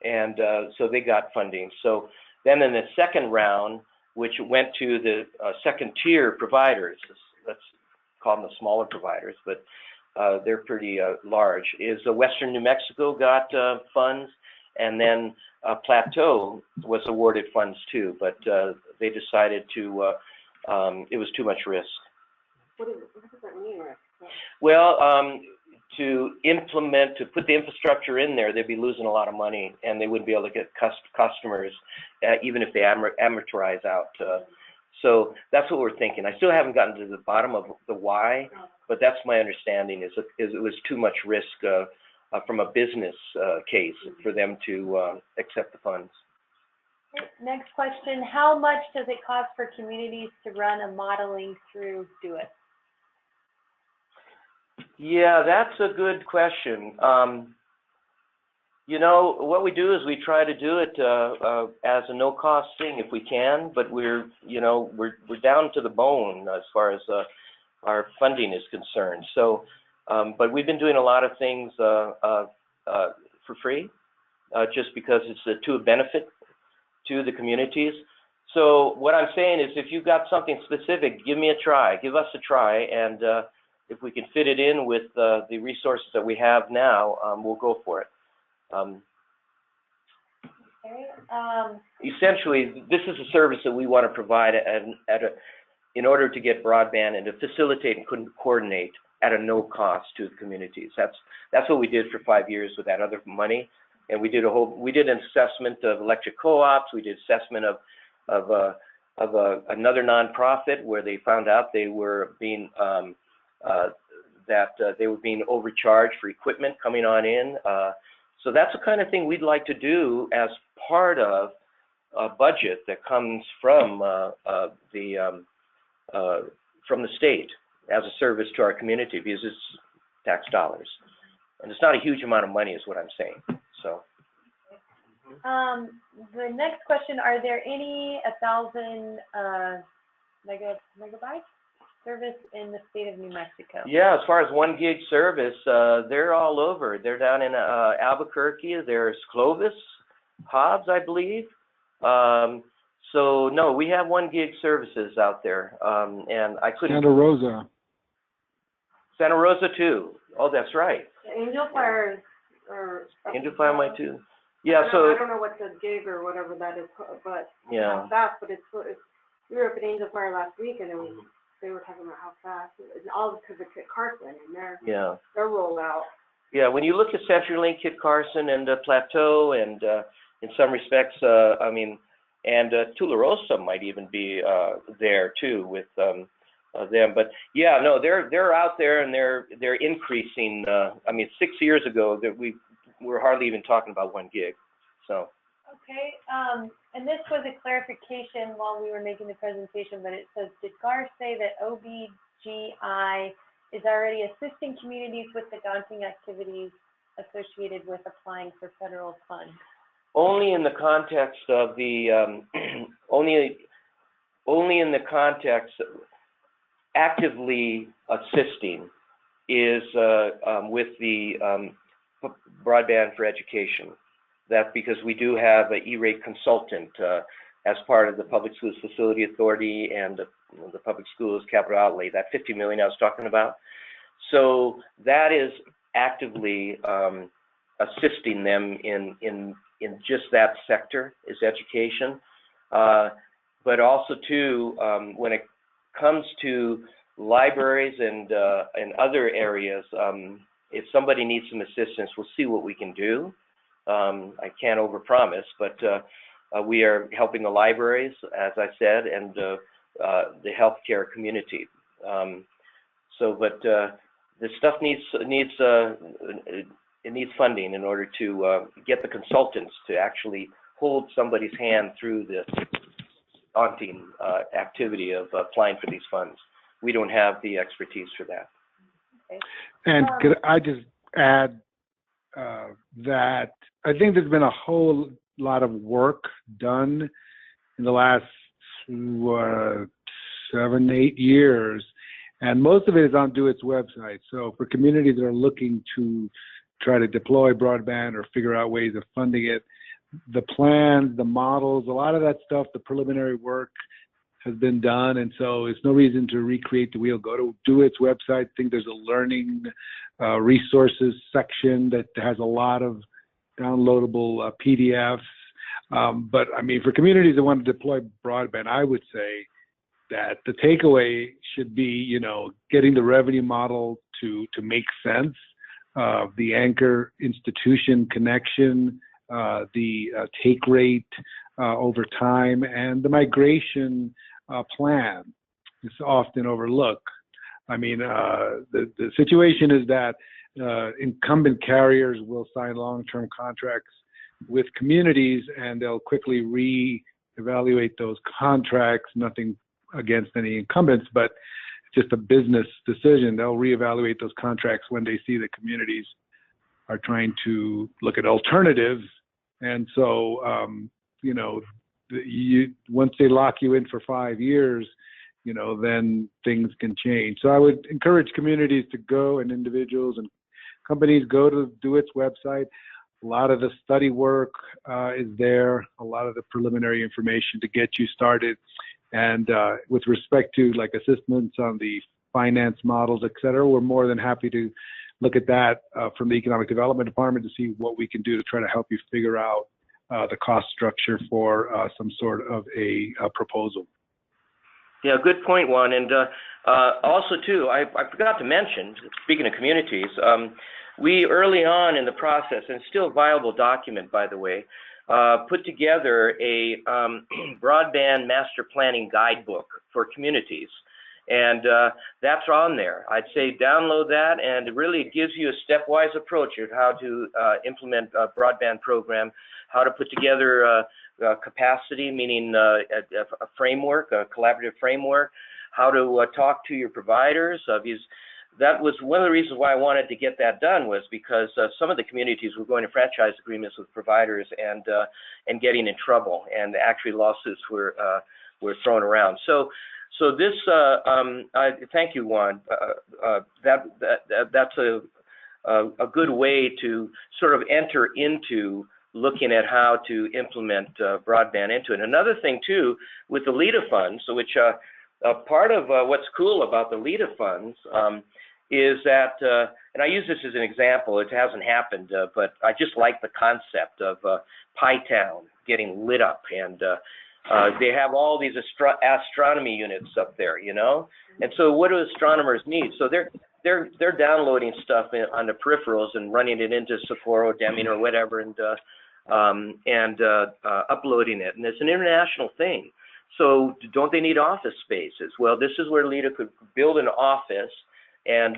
[SPEAKER 3] and so they got funding. So then in the second round, which went to the second tier providers, let's call them the smaller providers, but they're pretty large, is Western New Mexico got funds, and then Plateau was awarded funds too, but they decided to, it was too much risk.
[SPEAKER 4] What does that mean, Rick?
[SPEAKER 3] Well, to put the infrastructure in there, they'd be losing a lot of money, and they wouldn't be able to get customers, even if they amortize out. So that's what we're thinking. I still haven't gotten to the bottom of the why, but that's my understanding, is it was too much risk from a business case for them to accept the funds.
[SPEAKER 2] Next question, how much does it cost for communities to run a modeling through DoIT?
[SPEAKER 3] Yeah, that's a good question. You know, what we do is we try to do it as a no-cost thing if we can, but we're down to the bone as far as our funding is concerned. So, but we've been doing a lot of things for free, just because it's to a benefit to the communities. So what I'm saying is, if you've got something specific, give us a try, and if we can fit it in with the resources that we have now, we'll go for it. Essentially, this is a service that we want to provide in order to get broadband and to facilitate and coordinate at a no cost to the communities. That's what we did for 5 years with that other money, and we did an assessment of electric co-ops. We did assessment of another nonprofit where they found out they were being they were being overcharged for equipment coming on in. So that's the kind of thing we'd like to do as part of a budget that comes from the state as a service to our community, because it's tax dollars, and it's not a huge amount of money, is what I'm saying. So.
[SPEAKER 2] The next question: are there any 1,000 megabyte service in the state of New Mexico? Yeah,
[SPEAKER 3] as far as 1 gig service, they're all over. They're down in Albuquerque. There's Clovis, Hobbs, I believe. So no, we have 1 gig services out there, and I couldn't. Santa Rosa too. Oh, that's right.
[SPEAKER 4] Angel Fire
[SPEAKER 3] Angel Fire might too. Yeah,
[SPEAKER 4] I don't know what the gig or whatever that is, but
[SPEAKER 3] yeah,
[SPEAKER 4] but it's we were up at Angel Fire last week, and it was they were talking about how fast, and all because of Kit Carson and their rollout.
[SPEAKER 3] Yeah, when you look at CenturyLink, Kit Carson, and Plateau, and in some respects, I mean, and Tularosa might even be there too with them. But yeah, no, they're out there and they're increasing. I mean, 6 years ago that we were hardly even talking about 1 gig. So.
[SPEAKER 2] Okay, and this was a clarification while we were making the presentation, but it says, did GAR say that OBGI is already assisting communities with the daunting activities associated with applying for federal funds?
[SPEAKER 3] Only in the context of the, only in the context of actively assisting is with the Broadband for Education. That's because we do have an E-rate consultant as part of the Public Schools Facility Authority and the Public Schools Capital Outlay, that $50 million I was talking about. So that is actively assisting them in just that sector, is education. But also too, when it comes to libraries and other areas, if somebody needs some assistance, we'll see what we can do. I can't overpromise, but we are helping the libraries, as I said, and the healthcare community. But this stuff needs funding in order to get the consultants to actually hold somebody's hand through the daunting activity of applying for these funds. We don't have the expertise for that.
[SPEAKER 2] Okay.
[SPEAKER 1] And could I just add that I think there's been a whole lot of work done in the last 7, 8 years, and most of it is on DoIT's website. So for communities that are looking to try to deploy broadband or figure out ways of funding it, the plans, the models, a lot of that stuff, the preliminary work has been done, and so it's no reason to recreate the wheel. Go to DoIT's website. I think there's a learning resources section that has a lot of downloadable PDFs. But I mean, for communities that want to deploy broadband, I would say that the takeaway should be, you know, getting the revenue model to make sense, the anchor institution connection, the take rate over time, and the migration plan is often overlooked. I mean, the situation is that incumbent carriers will sign long-term contracts with communities, and they'll quickly re-evaluate those contracts. Nothing against any incumbents, but just a business decision. They'll reevaluate those contracts when they see the communities are trying to look at alternatives. And so, you know, once they lock you in for 5 years, you know, then things can change. So I would encourage communities to go, and individuals and companies go to DoIT's website. A lot of the study work is there, a lot of the preliminary information to get you started. And with respect to like assistance on the finance models, et cetera, we're more than happy to look at that from the Economic Development Department to see what we can do to try to help you figure out the cost structure for some sort of a proposal.
[SPEAKER 3] Yeah, good point, Juan. And also, too, I forgot to mention, speaking of communities, we early on in the process, and still a viable document, by the way, put together a broadband master planning guidebook for communities. And that's on there. I'd say download that, and really it gives you a stepwise approach of how to implement a broadband program, how to put together capacity, meaning a framework, a collaborative framework, how to talk to your providers. That was one of the reasons why I wanted to get that done, was because some of the communities were going to franchise agreements with providers and getting in trouble, and actually lawsuits were thrown around. So this, thank you, Juan. That's a good way to sort of enter into looking at how to implement broadband into it. Another thing too, with the LEDA funds, which part of what's cool about the LEDA funds is that, and I use this as an example, it hasn't happened, but I just like the concept of Pie Town getting lit up. And They have all these astronomy units up there, you know? And so what do astronomers need? So they're downloading stuff on the peripherals and running it into Socorro, Deming, or whatever, and uploading it. And it's an international thing. So don't they need office spaces? Well, this is where LIDA could build an office, and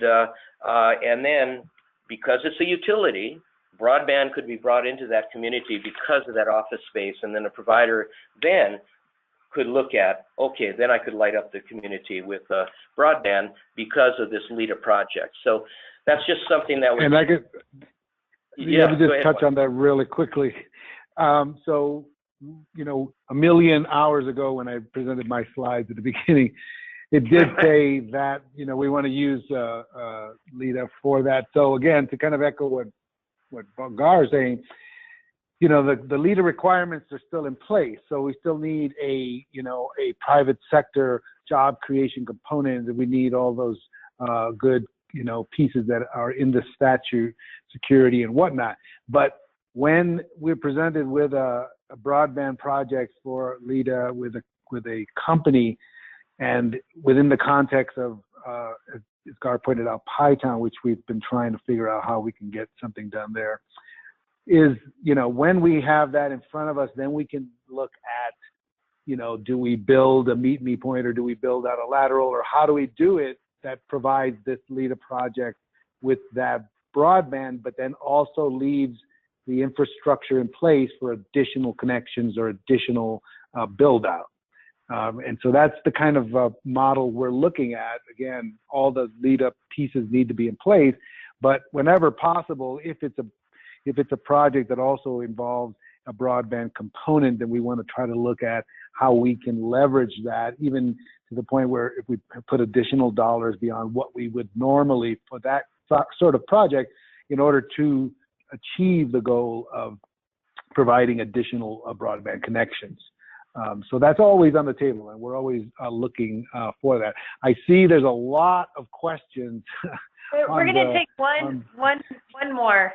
[SPEAKER 3] then because it's a utility, broadband could be brought into that community because of that office space, and then a provider then could look at, okay, then I could light up the community with broadband because of this LIDA project. So that's just something that was.
[SPEAKER 1] And I could,
[SPEAKER 3] yeah,
[SPEAKER 1] let me just touch on that really quickly. So, you know, a million hours ago when I presented my slides at the beginning, it did say that, you know, we want to use LIDA for that. So again, to kind of echo what Gar is saying, you know, the LIDA requirements are still in place. So we still need a, you know, a private sector job creation component, that we need all those good, you know, pieces that are in the statute, security and whatnot. But when we're presented with a broadband project for LIDA with a company, and within the context of, as Gar pointed out, Python, which we've been trying to figure out how we can get something done there, is, you know, when we have that in front of us, then we can look at, you know, do we build a meet-me point, or do we build out a lateral, or how do we do it that provides this LIDA project with that broadband, but then also leaves the infrastructure in place for additional connections or additional build out. And so that's the kind of model we're looking at. Again, all the LIDA pieces need to be in place, but whenever possible, if it's a project that also involves a broadband component, then we want to try to look at how we can leverage that, even to the point where if we put additional dollars beyond what we would normally for that sort of project, in order to achieve the goal of providing additional broadband connections. So that's always on the table, and we're always looking for that. I see there's a lot of questions.
[SPEAKER 2] We're going to take one more,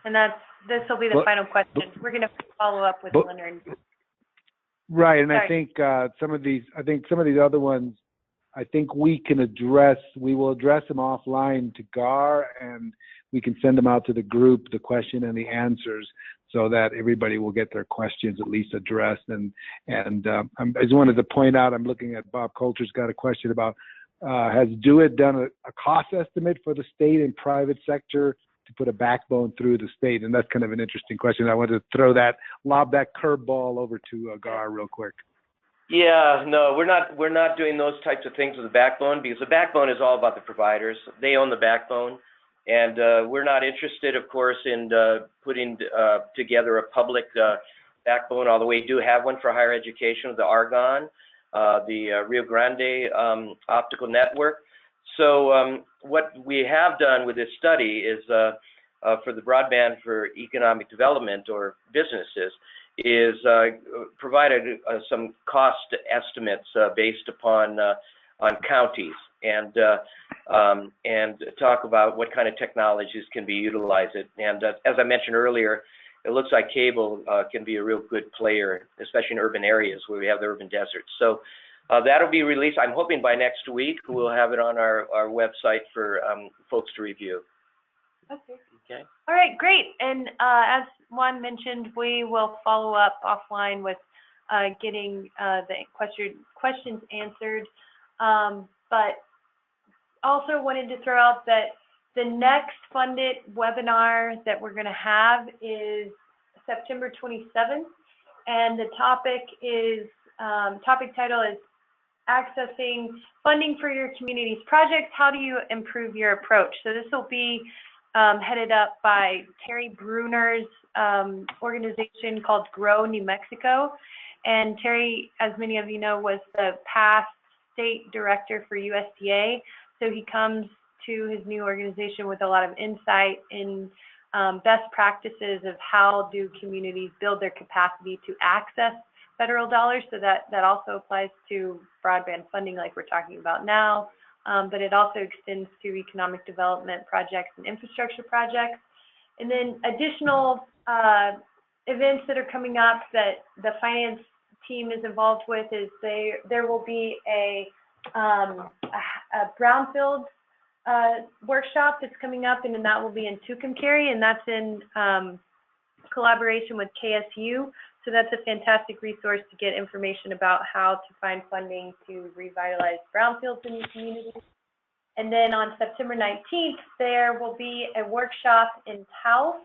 [SPEAKER 2] and this will be the final question. We're going to follow up with Leonard.
[SPEAKER 1] Right, and
[SPEAKER 2] Sorry.
[SPEAKER 1] I think some of these other ones, I think we will address them offline to Gar, and we can send them out to the group, the question and the answers, so that everybody will get their questions at least addressed. And I just wanted to point out, I'm looking at Bob Coulter's got a question about, has DoIT done a cost estimate for the state and private sector to put a backbone through the state? And that's kind of an interesting question. I wanted to lob that curveball over to Gar real quick.
[SPEAKER 3] Yeah, no, we're not doing those types of things with the backbone, because the backbone is all about the providers. They own the backbone, and we're not interested, of course, in putting together a public backbone, although we do have one for higher education with the Argonne, the Rio Grande optical network. So what we have done with this study is for the broadband for economic development or businesses is provided some cost estimates based upon on counties, and talk about what kind of technologies can be utilized. And as I mentioned earlier, it looks like cable can be a real good player, especially in urban areas where we have the urban deserts. So that'll be released, I'm hoping, by next week. We'll have it on our website for folks to review. Okay.
[SPEAKER 2] All right, great. And as Juan mentioned, we will follow up offline with getting the questions answered. But also wanted to throw out that the next FUNDIT webinar that we're going to have is September 27th, and the topic title is accessing funding for your community's projects. How do you improve your approach? So this will be headed up by Terry Bruner's organization called Grow New Mexico. And Terry, as many of you know, was the past state director for USDA. So he comes to his new organization with a lot of insight in best practices of how do communities build their capacity to access federal dollars. So that also applies to broadband funding like we're talking about now. But it also extends to economic development projects and infrastructure projects. And then additional events that are coming up that the finance team is involved with is there will be a brownfield workshop that's coming up, and then that will be in Tucumcari, and that's in collaboration with KSU. So that's a fantastic resource to get information about how to find funding to revitalize brownfields in your community. And then on September 19th, there will be a workshop in Taos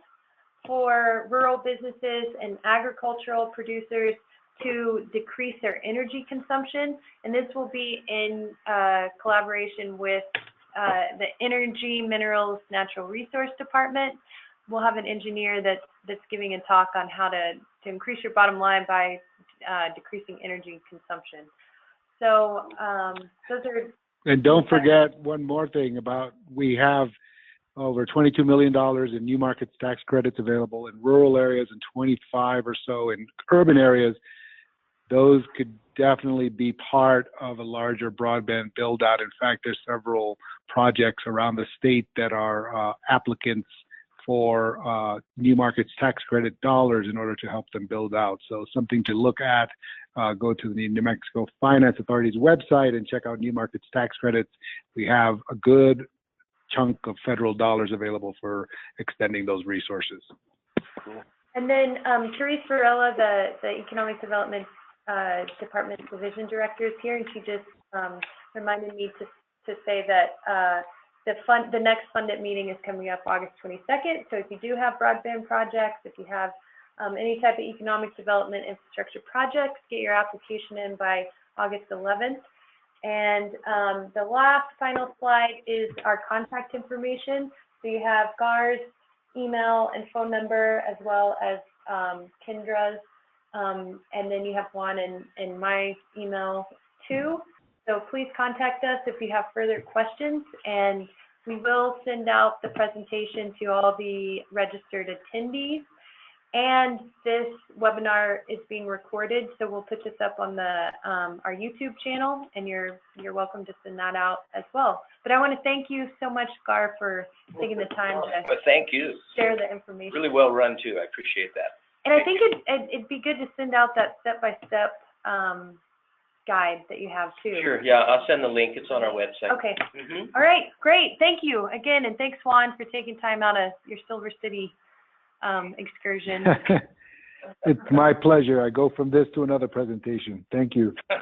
[SPEAKER 2] for rural businesses and agricultural producers to decrease their energy consumption. And this will be in collaboration with the Energy, Minerals, Natural Resource Department. We'll have an engineer that's giving a talk on how to increase your bottom line by decreasing energy consumption. So those are.
[SPEAKER 1] And don't forget one more thing about, we have over $22 million in new markets tax credits available in rural areas and 25 or so in urban areas. Those could definitely be part of a larger broadband build out. In fact, there's several projects around the state that are applicants for new markets tax credit dollars in order to help them build out. So something to look at. Go to the New Mexico Finance Authority's website and check out new markets tax credits. We have a good chunk of federal dollars available for extending those resources.
[SPEAKER 2] Cool. And then Therese Varela, the Economic Development Department Division Director, is here, and she just reminded me to say that the next FUNDIT meeting is coming up August 22nd. So if you do have broadband projects, if you have any type of economic development infrastructure projects, get your application in by August 11th. And the last final slide is our contact information. So you have Gar's email and phone number, as well as Kendra's, and then you have Juan and my email too. So please contact us if you have further questions, and we will send out the presentation to all the registered attendees. And this webinar is being recorded, so we'll put this up on the our YouTube channel, and you're welcome to send that out as well. But I want to thank you so much, Gar, for taking the time to
[SPEAKER 3] thank you.
[SPEAKER 2] Share the information.
[SPEAKER 3] Really well run too. I appreciate that.
[SPEAKER 2] And I think it'd be good to send out that step-by-step guide that you have too.
[SPEAKER 3] Sure. Yeah, I'll send the link. It's on our website.
[SPEAKER 2] Okay. All right. Great. Thank you again, and thanks, Juan, for taking time out of your Silver City excursion.
[SPEAKER 1] It's my pleasure. I go from this to another presentation. Thank you.
[SPEAKER 2] All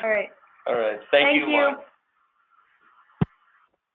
[SPEAKER 2] right.
[SPEAKER 3] All right. Thank you, Juan.